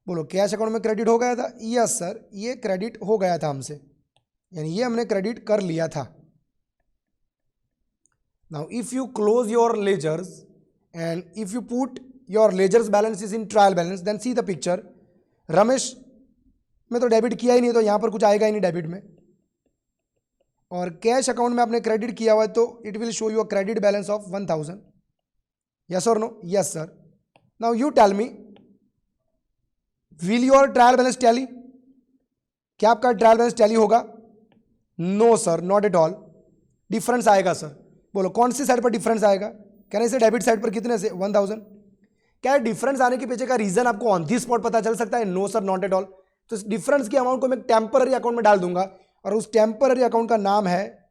बोलो, कैश अकाउंट में क्रेडिट हो गया था? यस सर, ये क्रेडिट हो गया था हमसे, यानी ये हमने क्रेडिट कर लिया था। Now if you close your ledgers and if you put your ledgers balances in trial balance, then see the picture. Ramesh में तो डेबिट किया ही नहीं, तो यहां पर कुछ आएगा ही नहीं डेबिट में, और कैश अकाउंट में आपने क्रेडिट किया हुआ है, तो it will show you a credit balance of 1000। Yes और no? Yes sir. Now you tell me, will your trial balance tally? क्या आपका ट्रायल बैलेंस टैली होगा? No sir, not at all. Difference आएगा sir. बोलो कौन सी side पर difference आएगा? कहने से डेबिट साइड पर कितने से? 1000। क्या डिफरेंस आने के पीछे का रीजन आपको ऑन दी स्पॉट पता चल सकता है? No sir, not at all. तो इस डिफरेंस की अमाउंट को मैं टेम्पररी अकाउंट में डाल दूंगा, और उस टेम्पररी अकाउंट का नाम है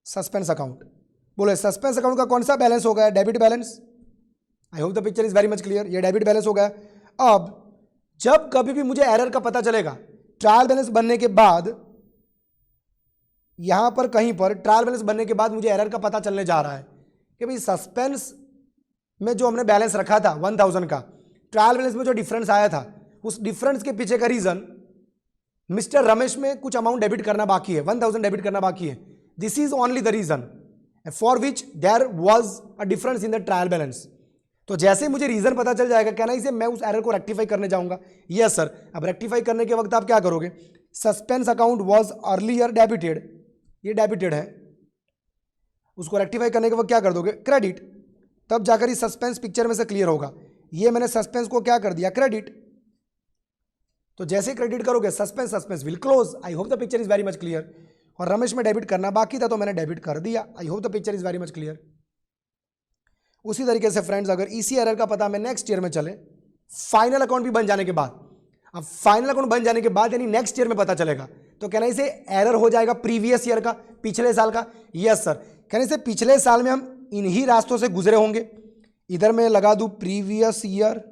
सस्पेंस अकाउंट। बोलो सस्पेंस अकाउंट का कौन सा बैलेंस हो गया? Debit balance. I hope the picture is very much clear. ये डेबिट बैलेंस हो गया। अब जब कभी भी मुझे एरर का पता चलेगा ट्रायल बैलेंस बनने के बाद, यहां पर कहीं पर ट्रायल बैलेंस बनने के बाद मुझे एरर का पता चलने जा रहा है कि भाई सस्पेंस में जो हमने बैलेंस रखा था 1000 का, ट्रायल बैलेंस में जो डिफरेंस आया था, उस डिफरेंस के पीछे का रीजन मिस्टर रमेश में कुछ अमाउंट डेबिट करना बाकी है, 1000 डेबिट करना बाकी है। This is only the reason for which there was a difference in the trial balance. तो जैसे मुझे रीजन पता चल जाएगा, कहना इसे मैं उस एरर को रेक्टिफाई करने जाऊंगा। Yes sir. अब रेक्टिफाई करने के वक्त आप क्या करोगे? Suspense account was earlier debited, ये डेबिटेड है, उसको रेक्टिफाई करने के वक्त क्या कर दोगे? क्रेडिट। तब जाकर ही सस्पेंस पिक्चर में से क्लियर होगा। ये मैंने सस्पेंस को क्या कर दिया? क्रेडिट। तो जैसे क्रेडिट करोगे suspense will close. I hope the picture is very much clear. और रमेश में डेबिट करना बाकी था तो मैंने डेबिट कर दिया। I hope the picture is very much clear. उसी तरीके से फ्रेंड्स, अगर इसी एरर का पता हमें नेक्स्ट ईयर में चले, फाइनल अकाउंट भी बन जाने के बाद, अब फाइनल अकाउंट बन जाने के बाद यानी नेक्स्ट ईयर में पता चलेगा, तो कहना इसे एरर हो जाएगा प्रीवियस ईयर का, पिछले साल का। Yes sir. कहने से पिछले साल में हम इन्हीं रास्तों से गुजरे होंगे। इधर मैं लगा दूं previous year,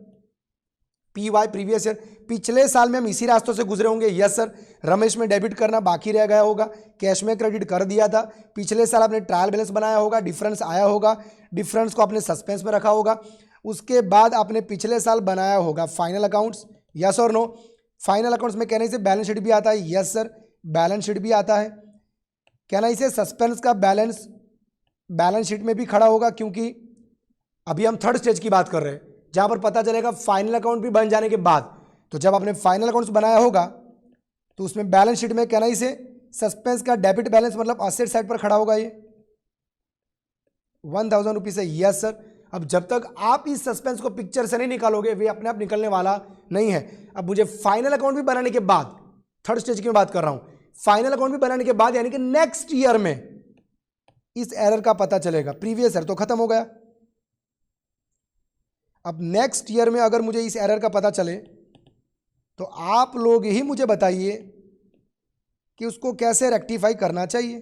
PY previous year, पिछले साल में हम इसी रास्तों से गुजरे होंगे। Yes sir. रमेश में डेबिट करना बाकी रह गया होगा, कैश में क्रेडिट कर दिया था। पिछले साल आपने ट्रायल बैलेंस बनाया होगा, डिफरेंस आया होगा, डिफरेंस को आपने सस्पेंस में रखा होगा। उसके बाद आपने पिछले साल बनाया होगा फाइनल अकाउंट्स, यस और नो। फाइनल अकाउंट्स में कहने से बैलेंस शीट भी आता है, यस सर बैलेंस शीट भी आता है। कहना इसे सस्पेंस का बैलेंस शीट में भी खड़ा होगा, क्योंकि अभी हम थर्ड स्टेज की बात कर रहे हैं जहां पर पता चलेगा फाइनल अकाउंट भी बन जाने के बाद। तो जब आपने फाइनल अकाउंट्स बनाया होगा तो उसमें बैलेंस शीट में कहना इसे सस्पेंस का डेबिट बैलेंस मतलब असेट साइड पर खड़ा होगा। ये 1000 रुपीज है, यस सर। अब जब तक आप इस सस्पेंस को पिक्चर से नहीं निकालोगे वे अपने आप निकलने वाला नहीं है। अब मुझे फाइनल अकाउंट भी बनाने के बाद, थर्ड स्टेज की बात कर रहा हूं, फाइनल अकाउंट भी बनाने के बाद यानी कि नेक्स्ट ईयर में इस एरर का पता चलेगा। प्रीवियस ईयर तो खत्म हो गया, अब नेक्स्ट ईयर में अगर मुझे इस एरर का पता चले तो आप लोग ही मुझे बताइए कि उसको कैसे रेक्टिफाई करना चाहिए।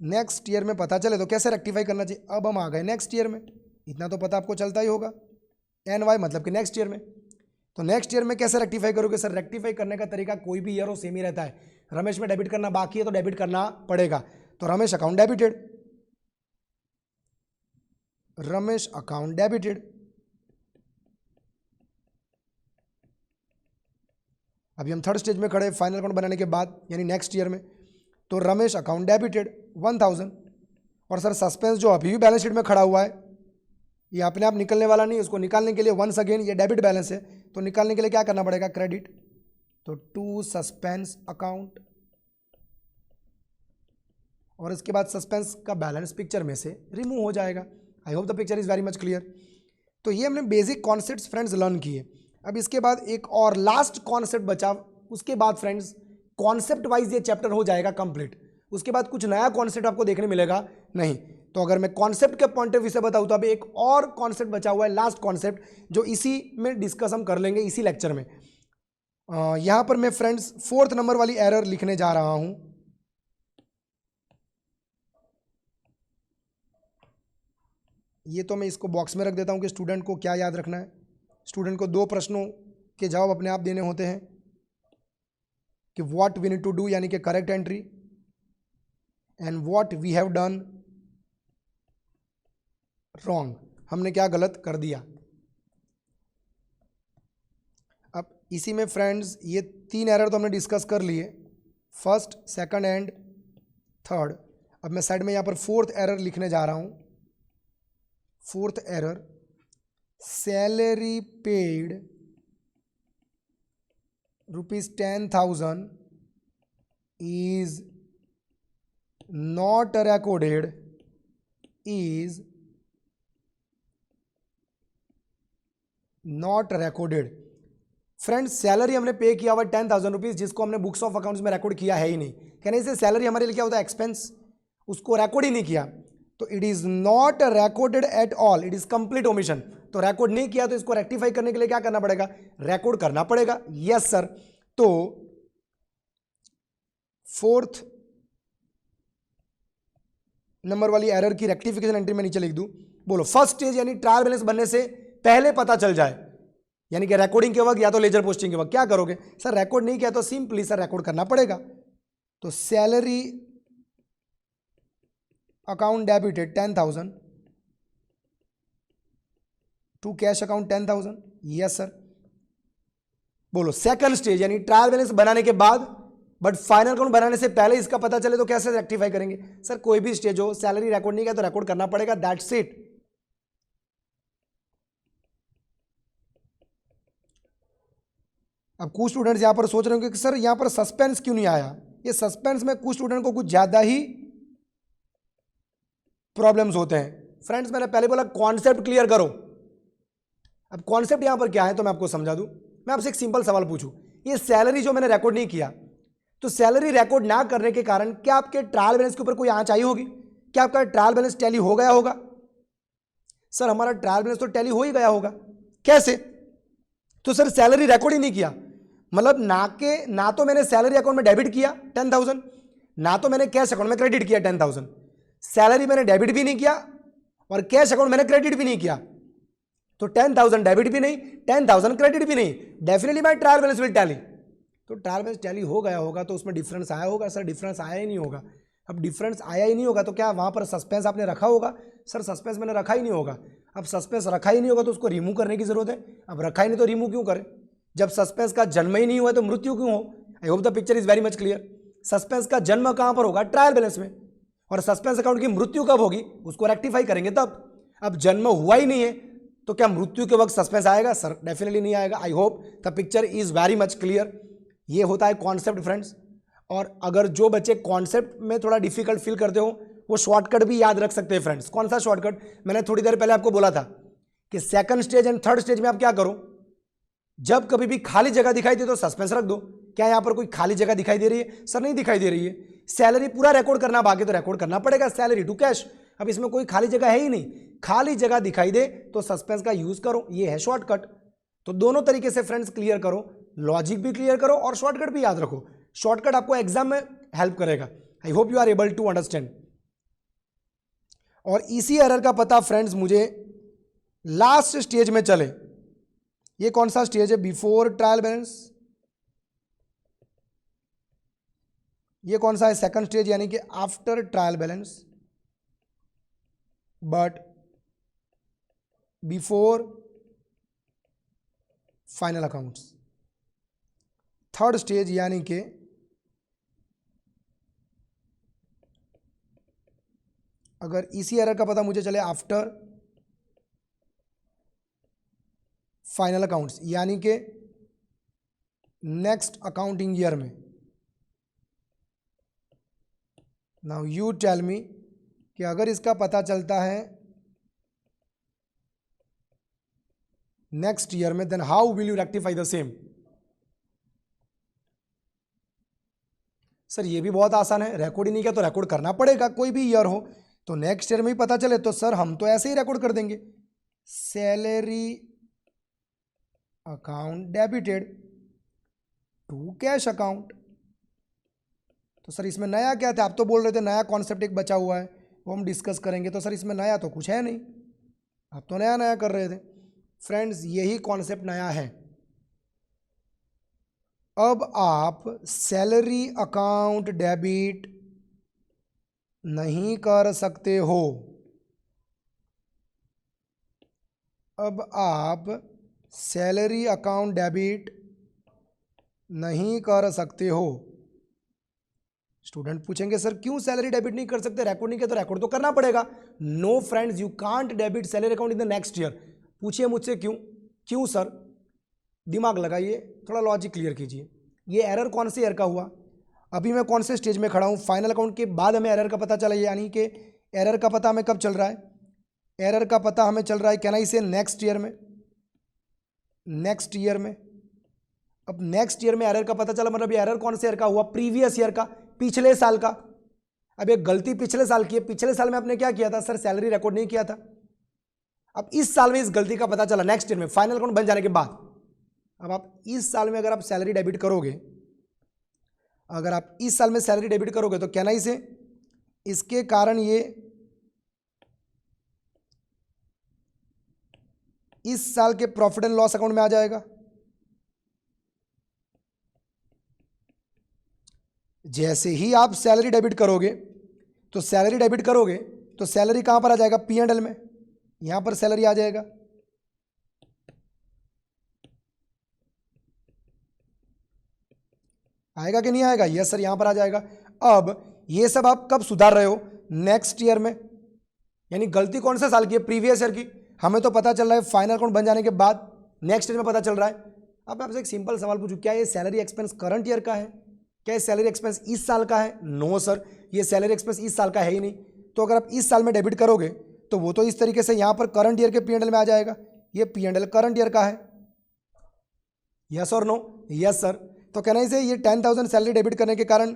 नेक्स्ट ईयर में पता चले तो कैसे रेक्टिफाई करना चाहिए। अब हम आ गए नेक्स्ट ईयर में, इतना तो पता आपको चलता ही होगा, NY मतलब कि नेक्स्ट ईयर में। तो नेक्स्ट ईयर में कैसे रेक्टिफाई करोगे सर? रेक्टिफाई करने का तरीका कोई भी ईयर हो सेम ही रहता है। रमेश में डेबिट करना बाकी है तो डेबिट करना पड़ेगा, तो Ramesh account debited, Ramesh account debited. अभी हम थर्ड स्टेज में खड़े फाइनल अकाउंट बनाने के बाद यानी नेक्स्ट ईयर में, तो रमेश अकाउंट डेबिटेड 1000। और सर सस्पेंस जो अभी भी बैलेंस शीट में खड़ा हुआ है ये अपने आप निकलने वाला नहीं, उसको निकालने के लिए वंस अगेन ये डेबिट बैलेंस है तो निकालने के लिए क्या करना पड़ेगा? क्रेडिट। तो टू सस्पेंस अकाउंट और इसके बाद सस्पेंस का बैलेंस पिक्चर में से रिमूव हो जाएगा। I hope the picture is very much clear. तो ये हमने बेसिक कॉन्सेप्ट्स फ्रेंड्स लर्न किए। अब इसके बाद एक और लास्ट कॉन्सेप्ट बचा, उसके बाद फ्रेंड्स कॉन्सेप्ट वाइज ये चैप्टर हो जाएगा कंप्लीट। उसके बाद कुछ नया कॉन्सेप्ट आपको देखने मिलेगा नहीं। तो अगर मैं कॉन्सेप्ट के पॉइंट ऑफ व्यू से बताऊं तो अभी एक और कॉन्सेप्ट बचा हुआ है, लास्ट कॉन्सेप्ट, जो इसी में डिस्कस हम कर लेंगे इसी लेक्चर में। यहां पर मैं फ्रेंड्स 4th नंबर वाली एरर लिखने जा रहा हूं। ये तो मैं इसको बॉक्स में रख देता हूं कि स्टूडेंट को क्या याद रखना है। स्टूडेंट को 2 प्रश्नों के जवाब अपने आप देने होते हैं कि what we need to do यानी कि correct entry, and what we have done wrong, हमने क्या गलत कर दिया। अब इसी में फ्रेंड्स ये 3 एरर तो हमने डिस्कस कर लिए, फर्स्ट, सेकंड एंड थर्ड। अब मैं साइड में यहाँ पर 4th एरर लिखने जा रहा हूँ। 4th error, salary paid ₹10,000 is not recorded, is not recorded. Friends salary हमने पे किया हुआ 10,000 रुपीज़, जिसको हमने बुक्स ऑफ अकाउंट्स में रिकॉर्ड किया है ही नहीं। कहने से सैलरी हमारे लिए क्या होता है? एक्सपेंस, उसको रिकॉर्ड ही नहीं किया, तो it is not recorded at all, it is complete omission. तो रिकॉर्ड नहीं किया तो इसको रेक्टिफाई करने के लिए क्या करना पड़ेगा? रिकॉर्ड करना पड़ेगा, यस सर। तो 4th नंबर वाली एरर की रेक्टिफिकेशन एंट्री में नीचे लिख दूं। बोलो फर्स्ट स्टेज यानी ट्रायल बैलेंस बनने से पहले पता चल जाए, यानी कि रिकॉर्डिंग के वक्त या तो लेजर पोस्टिंग के वक्त क्या करोगे? सर रिकॉर्ड नहीं किया तो सिंपली सर रिकॉर्ड करना पड़ेगा। तो salary account debited 10,000 to cash account 10,000, yes sir. बोलो सेकंड स्टेज यानी ट्रायल बैलेंस बनाने के बाद बट फाइनल अकाउंट बनाने से पहले इसका पता चले तो कैसे रेक्टिफाई करेंगे? सर कोई भी स्टेज हो, सैलरी रिकॉर्ड नहीं किया तो रिकॉर्ड करना पड़ेगा, दैट्स इट। अब कुछ स्टूडेंट्स यहां पर सोच रहे होंगे कि सर यहां पर सस्पेंस क्यों नहीं आया? ये सस्पेंस में कुछ स्टूडेंट को कुछ ज्यादा ही प्रॉब्लम्स होते हैं। फ्रेंड्स मैंने पहले बोला कॉन्सेप्ट क्लियर करो। अब कॉन्सेप्ट यहां पर क्या है तो मैं आपको समझा दूं। मैं आपसे एक सिंपल सवाल पूछूं, ये सैलरी जो मैंने रिकॉर्ड नहीं किया, तो सैलरी रिकॉर्ड ना करने के कारण क्या आपके ट्रायल बैलेंस के ऊपर कोई आंच आई होगी? क्या आपका ट्रायल बैलेंस टैली हो गया होगा? सर हमारा ट्रायल बैलेंस तो टैली हो ही गया होगा। कैसे? तो सर सैलरी रिकॉर्ड ही नहीं किया, मतलब ना तो मैंने सैलरी अकाउंट में डेबिट किया 10,000, ना तो मैंने कैश अकाउंट में क्रेडिट किया 10,000। सैलरी मैंने डेबिट भी नहीं किया और कैश अकाउंट मैंने क्रेडिट भी नहीं किया, तो 10,000 डेबिट भी नहीं, 10,000 क्रेडिट भी नहीं, definitely my trial balance will tally. तो ट्रायल बैलेंस टैली हो गया होगा तो उसमें डिफरेंस आया होगा। सर डिफरेंस आया ही नहीं होगा। अब डिफरेंस आया ही नहीं होगा तो क्या वहाँ पर सस्पेंस आपने रखा होगा? सर सस्पेंस मैंने रखा ही नहीं होगा। अब सस्पेंस रखा ही नहीं होगा तो उसको रिमूव करने की जरूरत है। अब रखा ही नहीं तो रिमूव क्यों करें? जब सस्पेंस का जन्म ही नहीं हुआ तो मृत्यु क्यों हो? आई hope the picture is very much clear. Suspense का जन्म कहाँ पर होगा? ट्रायल बैलेंस में। और सस्पेंस अकाउंट की मृत्यु कब होगी? उसको रेक्टिफाई करेंगे तब। अब जन्म हुआ ही नहीं है तो क्या मृत्यु के वक्त सस्पेंस आएगा? सर डेफिनेटली नहीं आएगा। आई hope the picture is very much clear. ये होता है कॉन्सेप्ट फ्रेंड्स। और अगर जो बच्चे कॉन्सेप्ट में थोड़ा डिफिकल्ट फील करते हो वो शॉर्टकट भी याद रख सकते हैं फ्रेंड्स। कौन सा शॉर्टकट? मैंने थोड़ी देर पहले आपको बोला था कि second stage and third stage में आप क्या करो, जब कभी भी खाली जगह दिखाई दे तो सस्पेंस रख दो। क्या यहां पर कोई खाली जगह दिखाई दे रही है? सर नहीं दिखाई दे रही है। सैलरी पूरा रिकॉर्ड करना बाकी तो रिकॉर्ड करना पड़ेगा, सैलरी टू कैश। अब इसमें कोई खाली जगह है ही नहीं। खाली जगह दिखाई दे तो सस्पेंस का यूज करो, ये है शॉर्टकट। तो दोनों तरीके से फ्रेंड्स क्लियर करो, लॉजिक भी क्लियर करो और शॉर्टकट भी याद रखो। शॉर्टकट आपको एग्जाम में हेल्प करेगा। I hope you are able to understand. और इसी एरर का पता फ्रेंड्स मुझे लास्ट स्टेज में चले। ये कौन सा स्टेज है? Before trial balance. ये कौन सा है? सेकंड स्टेज यानी कि after trial balance but before final accounts. Third stage यानी कि अगर इसी एरर का पता मुझे चले आफ्टर फाइनल अकाउंट्स यानी कि नेक्स्ट अकाउंटिंग ईयर में। नाउ यू टेल मी कि अगर इसका पता चलता है नेक्स्ट ईयर में, then how will you rectify the same? Sir ये भी बहुत आसान है। रिकॉर्ड ही नहीं किया तो रिकॉर्ड करना पड़ेगा, कोई भी ईयर हो। तो नेक्स्ट ईयर में ही पता चले तो सर हम तो ऐसे ही रिकॉर्ड कर देंगे, salary account debited to cash account. तो सर इसमें नया क्या था? आप तो बोल रहे थे नया कॉन्सेप्ट एक बचा हुआ है वो हम डिस्कस करेंगे। तो सर इसमें नया तो कुछ है नहीं, आप तो नया नया कर रहे थे। फ्रेंड्स यही कॉन्सेप्ट नया है। अब आप सैलरी अकाउंट डेबिट नहीं कर सकते हो। अब आप सैलरी अकाउंट डेबिट नहीं कर सकते हो। स्टूडेंट पूछेंगे सर क्यों सैलरी डेबिट नहीं कर सकते? रिकॉर्ड नहीं किया तो रिकॉर्ड तो करना पड़ेगा। No friends, you can't debit salary account in the next year. पूछिए मुझसे क्यों? क्यों सर? दिमाग लगाइए, थोड़ा लॉजिक क्लियर कीजिए। ये एरर कौन से ईयर का हुआ? अभी मैं कौन से स्टेज में खड़ा हूँ? फाइनल अकाउंट के बाद हमें एरर का पता चला, यानी कि एरर का पता हमें कब चल रहा है? एरर का पता हमें चल रहा है कैन आई से नेक्स्ट ईयर में। नेक्स्ट ईयर में, अब नेक्स्ट ईयर में एरर का पता चला मतलब ये एरर कौन से ईयर का हुआ? प्रीवियस ईयर का, पिछले साल का। अब एक गलती पिछले साल की है। पिछले साल में आपने क्या किया था? सर सैलरी रिकॉर्ड नहीं किया था। अब इस साल में इस गलती का पता चला नेक्स्ट ईयर में फाइनल अकाउंट बन जाने के बाद। अब आप इस साल में अगर आप सैलरी डेबिट करोगे, अगर आप इस साल में सैलरी डेबिट करोगे तो कैन आई से इसके कारण ये इस साल के प्रॉफिट एंड लॉस अकाउंट में आ जाएगा। जैसे ही आप सैलरी डेबिट करोगे तो सैलरी कहां पर आ जाएगा? पी एंड एल में। यहां पर सैलरी आ जाएगा। आएगा कि नहीं आएगा? यस सर, यहां पर आ जाएगा। अब ये सब आप कब सुधार रहे हो? नेक्स्ट ईयर में। यानी गलती कौन से साल की है? प्रीवियस ईयर की। हमें तो पता चल रहा है फाइनल अकाउंट बन जाने के बाद, नेक्स्ट ईयर में पता चल रहा है। अब मैं आपसे एक सिंपल सवाल पूछूं, क्या ये सैलरी एक्सपेंस करंट ईयर का है? क्या ये सैलरी एक्सपेंस इस साल का है? नो सर, ये सैलरी एक्सपेंस इस साल का है ही नहीं। तो अगर आप इस साल में डेबिट करोगे तो वो तो इस तरीके से यहां पर करंट ईयर के पी&एल में आ जाएगा। ये पी&एल करंट ईयर का है। यस और नो? Yes sir. तो कहना इसे ये 10,000 सैलरी डेबिट करने के कारण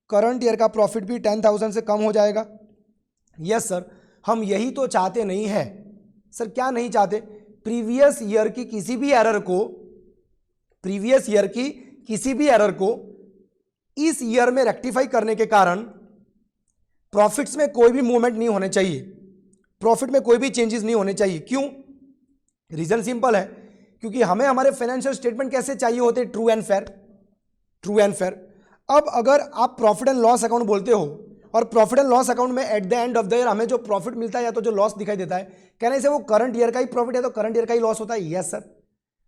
करंट ईयर का प्रॉफिट भी 10,000 से कम हो जाएगा। यस सर, हम यही तो चाहते नहीं है। सर क्या नहीं चाहते? प्रीवियस ईयर की किसी भी एरर को इस ईयर में रेक्टिफाई करने के कारण प्रॉफिट्स में कोई भी मूवमेंट नहीं होने चाहिए, प्रॉफिट में कोई भी चेंजेस नहीं होने चाहिए। क्यों? रीजन सिंपल है क्योंकि हमें हमारे फाइनेंशियल स्टेटमेंट कैसे चाहिए होते, true and fair, true and fair. अब अगर आप प्रॉफिट एंड लॉस अकाउंट बोलते हो और प्रॉफिट एंड लॉस अकाउंट में at the end of the year हमें जो प्रॉफिट मिलता है या तो जो लॉस दिखाई देता है, कहना से वो करंट ईयर का ही प्रॉफिट है तो करंट ईयर का ही लॉस होता है, यस सर।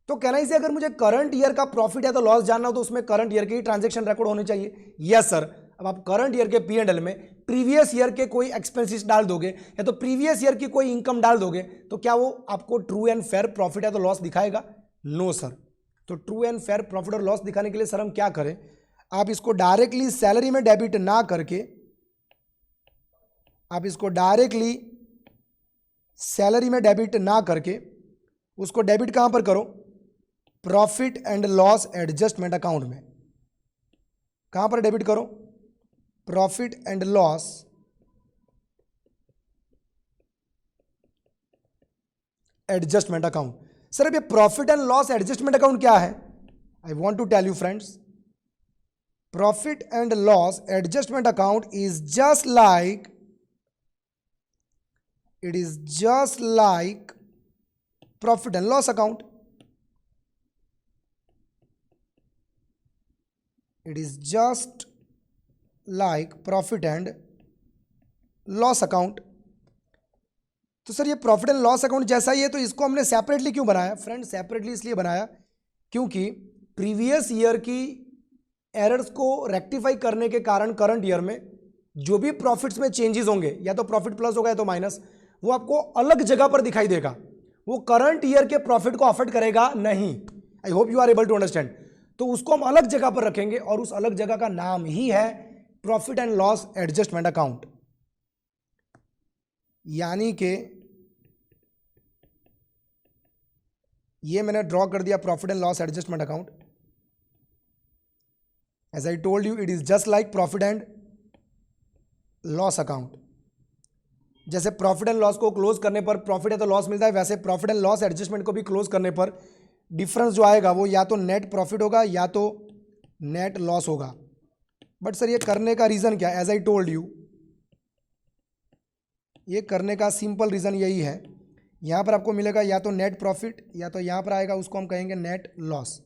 तो कहना से अगर मुझे करंट ईयर का प्रॉफिट या तो लॉस जानना हो तो उसमें करंट ईयर के ही ट्रांजैक्शन रिकॉर्ड होने चाहिए, यस सर। अब आप करंट ईयर के P&L में प्रीवियस ईयर के कोई एक्सपेंसेस डाल दोगे या तो प्रीवियस ईयर की कोई इनकम डाल दोगे तो क्या वो आपको ट्रू एंड फेयर प्रॉफिट या तो लॉस दिखाएगा, नो सर। तो ट्रू एंड फेयर प्रॉफिट और लॉस दिखाने के लिए सर हम क्या करें, आप इसको डायरेक्टली सैलरी में डेबिट ना करके, आप इसको डायरेक्टली सैलरी में डेबिट ना करके उसको डेबिट कहां पर करो, profit and loss adjustment account में। कहां पर डेबिट करो, profit and loss adjustment account. Sir अब ये profit and loss adjustment account क्या है, I want to tell you friends, profit and loss adjustment account is just like, it is just like profit and loss account. It is just like profit and loss account. तो sir ये profit and loss account जैसा ही है तो इसको हमने separately क्यों बनाया friend, separately इसलिए बनाया क्योंकि प्रीवियस ईयर की एरर्स को रेक्टिफाई करने के कारण करंट ईयर में जो भी प्रॉफिट्स में चेंजेस होंगे, या तो प्रॉफिट प्लस होगा या तो माइनस, वो आपको अलग जगह पर दिखाई देगा, वो करंट ईयर के प्रॉफिट को अफेक्ट करेगा नहीं। I hope you are able to understand. तो उसको हम अलग जगह पर रखेंगे और उस अलग जगह का नाम ही है profit and loss adjustment account. यानी कि ये मैंने ड्रॉ कर दिया profit and loss adjustment account. As I told you it is just like profit and loss account. जैसे प्रॉफिट एंड लॉस को क्लोज करने पर प्रॉफिट है तो लॉस मिलता है, वैसे प्रॉफिट एंड लॉस एडजस्टमेंट को भी क्लोज करने पर डिफरेंस जो आएगा वो या तो नेट प्रॉफिट होगा या तो नेट लॉस होगा। बट सर ये करने का रीज़न क्या, एज आई टोल्ड यू ये करने का सिंपल रीज़न यही है, यहाँ पर आपको मिलेगा या तो नेट प्रॉफिट या तो यहाँ पर आएगा उसको हम कहेंगे नेट लॉस।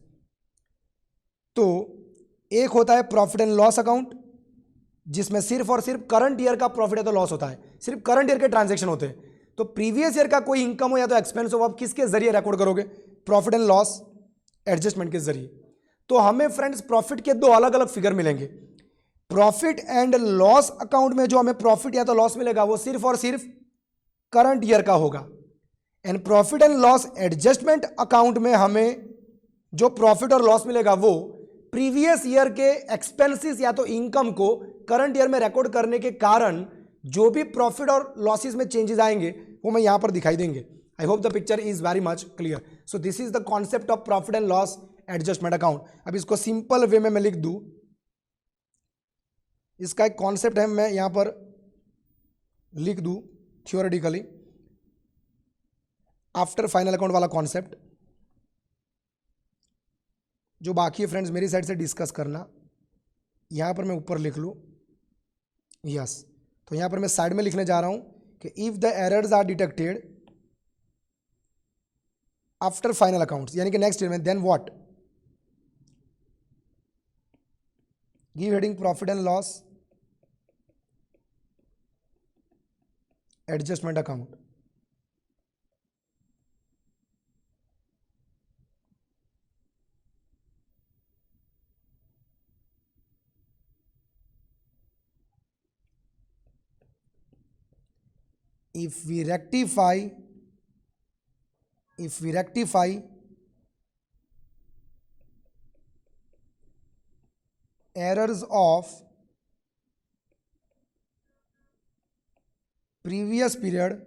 तो एक होता है प्रॉफिट एंड लॉस अकाउंट जिसमें सिर्फ और सिर्फ करंट ईयर का प्रॉफिट है तो लॉस होता है, सिर्फ करंट ईयर के ट्रांजैक्शन होते हैं। तो प्रीवियस ईयर का कोई इनकम हो या तो एक्सपेंस हो आप किसके जरिए रिकॉर्ड करोगे, प्रॉफिट एंड लॉस एडजस्टमेंट के जरिए। तो हमें फ्रेंड्स प्रॉफिट के दो अलग अलग फिगर मिलेंगे। प्रॉफिट एंड लॉस अकाउंट में जो हमें प्रॉफिट या तो लॉस मिलेगा वो सिर्फ और सिर्फ करंट ईयर का होगा, and profit and loss adjustment account में हमें जो प्रॉफिट और लॉस मिलेगा वो प्रीवियस ईयर के एक्सपेंसेस या तो इनकम को करंट ईयर में रिकॉर्ड करने के कारण जो भी प्रॉफिट और लॉसेस में चेंजेस आएंगे वो मैं यहां पर दिखाई देंगे। I hope the picture is very much clear. So this is the concept of profit and loss adjustment account. अब इसको सिंपल वे में मैं लिख दूं, इसका एक कॉन्सेप्ट है, मैं यहां पर लिख दूं थियोरेटिकली आफ्टर फाइनल अकाउंट वाला कॉन्सेप्ट, जो बाकी है फ्रेंड्स मेरी साइड से डिस्कस करना। यहां पर मैं ऊपर लिख लूं यस, तो यहां पर मैं साइड में लिखने जा रहा हूं कि if the errors are detected after final accounts, यानी कि नेक्स्ट ईयर में, then what, give heading profit and loss adjustment account. if we rectify errors of previous period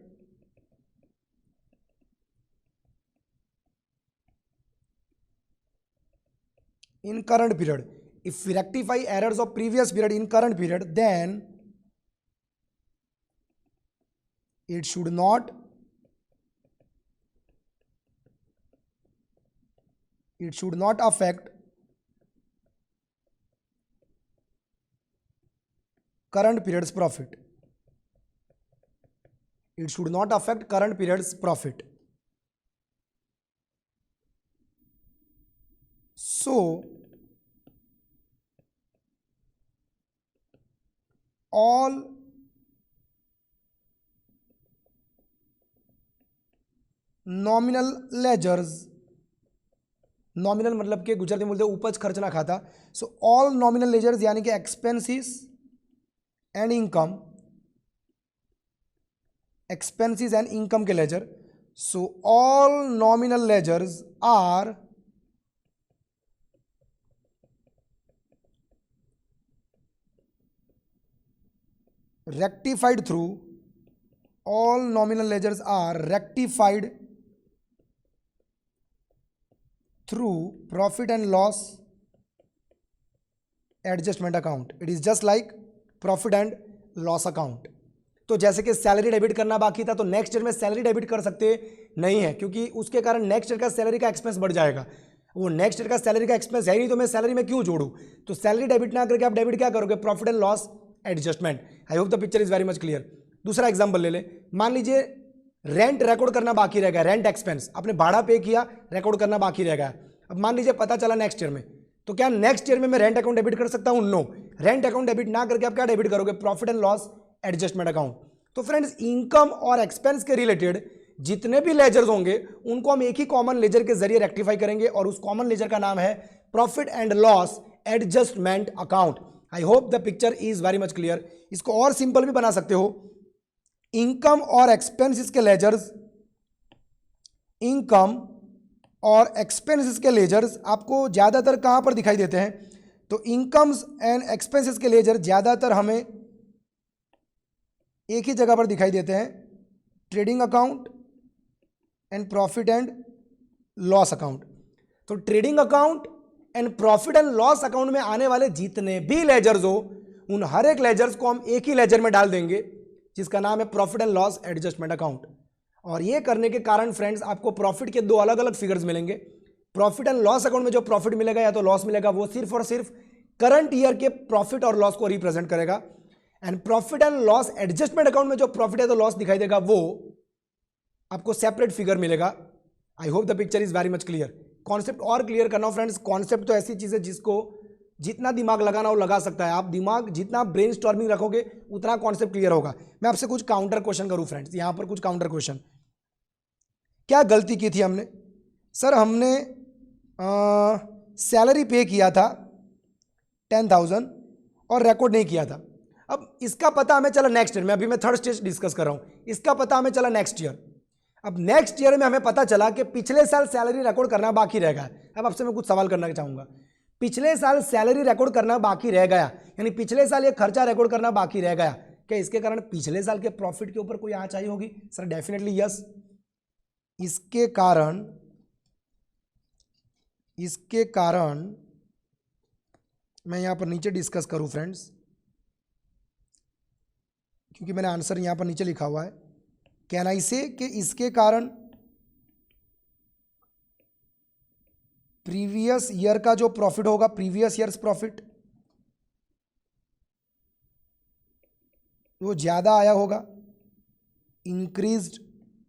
in current period, if we rectify errors of previous period in current period, then it should not affect current period's profit. It should not affect current period's profit. So all nominal ledgers, nominal मतलब कि गुजराती में बोलते हैं उपज खर्च ना खाता, सो all nominal ledgers यानी कि expenses and income, expenses and income के ledger, so all nominal ledgers are rectified through, all nominal ledgers are rectified through profit and loss adjustment account. It is just like profit and loss account. तो जैसे कि salary debit करना बाकी था तो next year में salary debit कर सकते नहीं है, क्योंकि उसके कारण नेक्स्ट ईयर का सैलरी का एक्सपेंस बढ़ जाएगा। वो नेक्स्ट ईयर का सैलरी का एक्सपेंस है ही नहीं, तो मैं सैलरी में क्यों जोड़ूं? तो सैलरी डेबिट ना करके आप डेबिट क्या करोगे? Profit and loss adjustment. I hope the picture is very much clear. दूसरा एग्जांपल ले ले, मान लीजिए रेंट रिकॉर्ड करना बाकी रह गया, रेंट एक्सपेंस आपने भाड़ा पे किया, रिकॉर्ड करना बाकी रह गया। अब मान लीजिए पता चला नेक्स्ट ईयर में, तो क्या नेक्स्ट ईयर में मैं रेंट अकाउंट डेबिट कर सकता हूं? नो, रेंट अकाउंट डेबिट ना करके आप क्या डेबिट करोगे? Profit and loss adjustment account. तो फ्रेंड्स, इनकम और एक्सपेंस के रिलेटेड जितने भी लेजर्स होंगे उनको हम एक ही कॉमन लेजर के जरिए रेक्टिफाई करेंगे, और उस कॉमन लेजर का नाम है profit and loss adjustment account. I hope the picture is very much clear. इसको और सिंपल भी बना सकते हो, इनकम और एक्सपेंसेस के लेजर्स, इनकम और एक्सपेंसेस के लेजर्स आपको ज़्यादातर कहाँ पर दिखाई देते हैं? तो इनकम्स एंड एक्सपेंसेस के लेजर ज़्यादातर हमें एक ही जगह पर दिखाई देते हैं, trading account and profit and loss account. तो trading account and profit and loss account में आने वाले जितने भी लेजर्स हो, उन हर एक लेजर्स को हम एक ही लेजर में डाल देंगे, जिसका नाम है profit and loss adjustment account. और ये करने के कारण फ्रेंड्स आपको प्रॉफिट के दो अलग अलग फिगर्स मिलेंगे। प्रॉफिट एंड लॉस अकाउंट में जो प्रॉफिट मिलेगा या तो लॉस मिलेगा, वो सिर्फ और सिर्फ करंट ईयर के प्रॉफिट और लॉस को रिप्रेजेंट करेगा। And profit and loss adjustment account में जो प्रॉफिट है तो लॉस दिखाई देगा, वो आपको सेपरेट फिगर मिलेगा। आई hope the picture is very much clear. Concept और क्लियर करना हो फ्रेंड्स, कॉन्सेप्ट तो ऐसी चीज है जिसको जितना दिमाग लगाना हो लगा सकता है। आप दिमाग जितना ब्रेन स्टॉर्मिंग रखोगे उतना कॉन्सेप्ट क्लियर होगा। मैं आपसे कुछ काउंटर क्वेश्चन करूं फ्रेंड्स, यहां पर कुछ काउंटर क्वेश्चन। क्या गलती की थी हमने? सर हमने सैलरी पे किया था 10,000 और रिकॉर्ड नहीं किया था। अब इसका पता हमें चला नेक्स्ट ईयर में, अभी मैं थर्ड स्टेज डिस्कस कर रहा हूं, इसका पता हमें चला नेक्स्ट ईयर। अब नेक्स्ट ईयर में हमें पता चला कि पिछले साल सैलरी रिकॉर्ड करना बाकी रह गया। अब आपसे मैं कुछ सवाल करना चाहूंगा, पिछले साल सैलरी रिकॉर्ड करना बाकी रह गया, यानी पिछले साल ये खर्चा रिकॉर्ड करना बाकी रह गया, क्या इसके कारण पिछले साल के प्रॉफिट के ऊपर कोई आंच आई होगी? Sir definitely yes. इसके कारण मैं यहां पर नीचे डिस्कस करूं फ्रेंड्स, क्योंकि मैंने आंसर यहां पर नीचे लिखा हुआ है। कैन आई से कि इसके कारण प्रीवियस ईयर का जो प्रॉफिट होगा, प्रीवियस ईयर्स प्रॉफिट, वो ज्यादा आया होगा, इंक्रीज्ड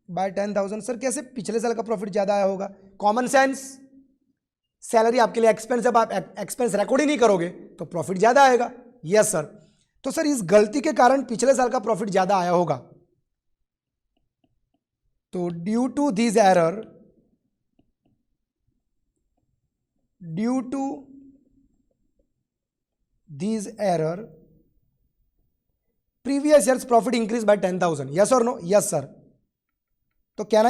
बाय 10,000। सर कैसे पिछले साल का प्रॉफिट ज्यादा आया होगा? कॉमन सेंस, सैलरी आपके लिए एक्सपेंस, जब आप एक्सपेंस रिकॉर्ड ही नहीं करोगे तो प्रॉफिट ज्यादा आएगा। Yes sir. तो सर इस गलती के कारण पिछले साल का प्रॉफिट ज्यादा आया होगा। तो due to this error, previous years profit increase by 10,000। Yes और नो? Yes sir. तो can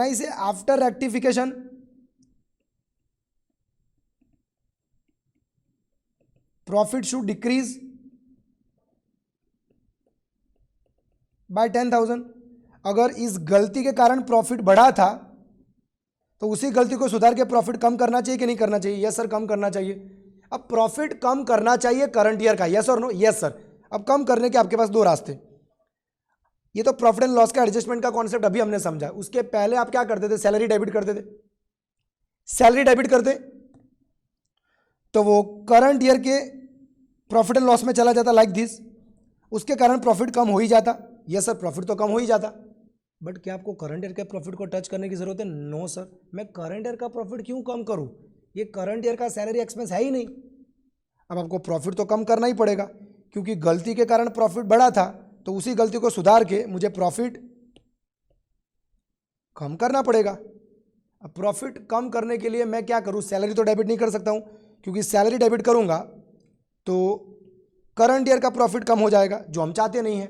I say after rectification profit should decrease by 10,000। अगर इस गलती के कारण प्रॉफिट बढ़ा था तो उसी गलती को सुधार के प्रॉफिट कम करना चाहिए कि नहीं करना चाहिए? यस सर, कम करना चाहिए। अब प्रॉफिट कम करना चाहिए करंट ईयर का, यस और नो? Yes sir. अब कम करने के आपके पास दो रास्ते। ये तो प्रॉफिट एंड लॉस का एडजस्टमेंट का कॉन्सेप्ट अभी हमने समझा। उसके पहले आप क्या करते थे? सैलरी डेबिट करते थे। सैलरी डेबिट करते तो वो करंट ईयर के प्रॉफिट एंड लॉस में चला जाता, लाइक दिस। उसके कारण प्रॉफिट कम हो ही जाता। यस सर, प्रॉफिट तो कम हो ही जाता। बट क्या आपको करंट ईयर के प्रॉफिट को टच करने की ज़रूरत है? नो सर, मैं करंट ईयर का प्रॉफिट क्यों कम करूँ? ये करंट ईयर का सैलरी एक्सपेंस है ही नहीं। अब आपको प्रॉफिट तो कम करना ही पड़ेगा, क्योंकि गलती के कारण प्रॉफिट बढ़ा था, तो उसी गलती को सुधार के मुझे प्रॉफिट कम करना पड़ेगा। अब प्रॉफिट कम करने के लिए मैं क्या करूँ? सैलरी तो डेबिट नहीं कर सकता हूँ, क्योंकि सैलरी डेबिट करूँगा तो करंट ईयर का प्रॉफिट कम हो जाएगा, जो हम चाहते नहीं हैं।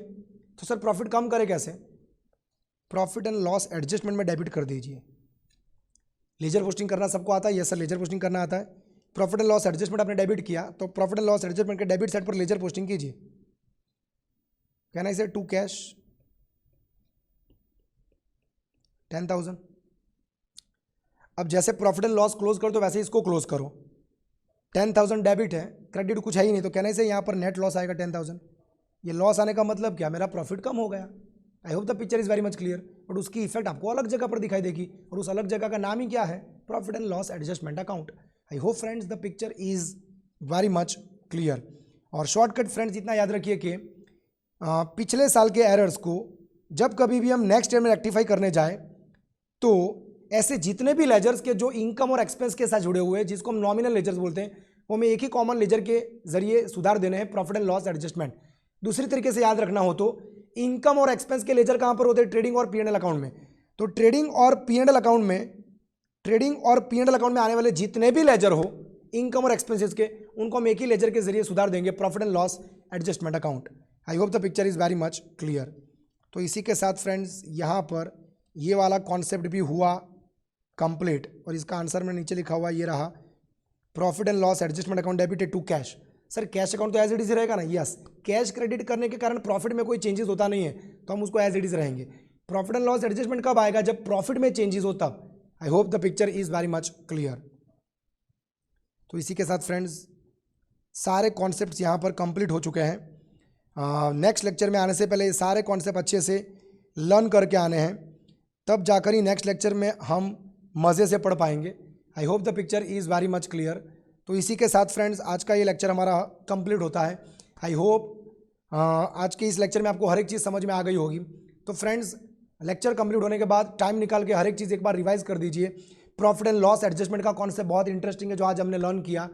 तो सर प्रॉफिट कम करें कैसे? प्रॉफिट एंड लॉस एडजस्टमेंट में डेबिट कर दीजिए। लेजर पोस्टिंग करना सबको आता है? यस सर, लेजर पोस्टिंग करना आता है। प्रॉफिट एंड लॉस एडजस्टमेंट आपने डेबिट किया, तो प्रॉफिट एंड लॉस एडजस्टमेंट के डेबिट साइड पर लेजर पोस्टिंग कीजिए। कैन आई से टू कैश 10,000। अब जैसे प्रॉफिट एंड लॉस क्लोज करो तो वैसे इसको क्लोज करो। 10,000 डेबिट है, क्रेडिट कुछ है ही नहीं, तो कहने से यहाँ पर नेट लॉस आएगा 10,000। ये लॉस आने का मतलब क्या? मेरा प्रॉफिट कम हो गया। आई hope the picture is very much clear. But उसकी इफेक्ट आपको अलग जगह पर दिखाई देगी, और उस अलग जगह का नाम ही क्या है? Profit and loss adjustment account. I hope friends the picture is very much clear. और शॉर्टकट फ्रेंड्स इतना याद रखिए कि पिछले साल के एरर्स को जब कभी भी हम नेक्स्ट ईयर में रेक्टिफाई करने जाए, तो ऐसे जितने भी लेजर्स के जो इनकम और एक्सपेंस के साथ जुड़े हुए हैं, जिसको हम नॉमिनल लेजर्स बोलते हैं, वो हमें एक ही कॉमन लेजर के जरिए सुधार देने हैं, प्रॉफिट एंड लॉस एडजस्टमेंट। दूसरी तरीके से याद रखना हो तो इनकम और एक्सपेंस के लेजर कहाँ पर होते हैं? ट्रेडिंग और पीएनएल अकाउंट में। तो ट्रेडिंग और पीएनएल अकाउंट में आने वाले जितने भी लेजर हो इनकम और एक्सपेंसेस के, उनको हम एक ही लेजर के जरिए सुधार देंगे, profit and loss adjustment account. I hope the picture is very much clear. तो इसी के साथ फ्रेंड्स यहाँ पर ये वाला कॉन्सेप्ट भी हुआ कंप्लीट, और इसका आंसर मैं नीचे लिखा हुआ ये रहा, profit and loss adjustment account debited to cash. Sir cash account तो एज इट इज रहेगा ना? यस, कैश क्रेडिट करने के कारण प्रॉफिट में कोई चेंजेस होता नहीं है, तो हम उसको एज इट इज रहेंगे। प्रॉफिट एंड लॉस एडजस्टमेंट कब आएगा? जब प्रॉफिट में चेंजेस हो तब। आई hope the picture is very much clear. तो इसी के साथ फ्रेंड्स सारे कॉन्सेप्ट्स यहाँ पर कंप्लीट हो चुके हैं। नेक्स्ट लेक्चर में आने से पहले सारे कॉन्सेप्ट अच्छे से लर्न करके आने हैं, तब जाकर ही नेक्स्ट लेक्चर में हम मज़े से पढ़ पाएंगे। आई hope the picture is very much clear. तो इसी के साथ फ्रेंड्स आज का ये लेक्चर हमारा कंप्लीट होता है। आई होप आज के इस लेक्चर में आपको हर एक चीज़ समझ में आ गई होगी। तो फ्रेंड्स लेक्चर कंप्लीट होने के बाद टाइम निकाल के हर एक चीज़ एक बार रिवाइज कर दीजिए। प्रॉफिट एंड लॉस एडजस्टमेंट का कॉन्सेप्ट बहुत इंटरेस्टिंग है जो आज हमने लर्न किया।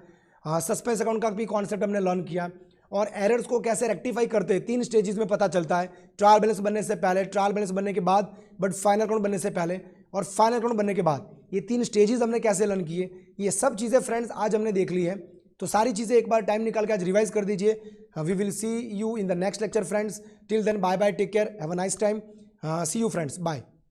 सस्पेंस अकाउंट का भी कॉन्सेप्ट हमने लर्न किया, और एरर्स को कैसे रेक्टिफाई करते हैं 3 स्टेजेस में पता चलता है। ट्रायल बैलेंस बनने से पहले, ट्रायल बैलेंस बनने के बाद, बट फाइनल अकाउंट बनने से पहले, और फाइनल अकाउंट बनने के बाद। ये 3 स्टेजेस हमने कैसे लर्न किए, ये सब चीज़ें फ्रेंड्स आज हमने देख ली है। तो सारी चीज़ें एक बार टाइम निकाल के आज रिवाइज कर दीजिए। We will see you in the next lecture friends. Till then bye bye, take care, have a nice time, see you friends, bye.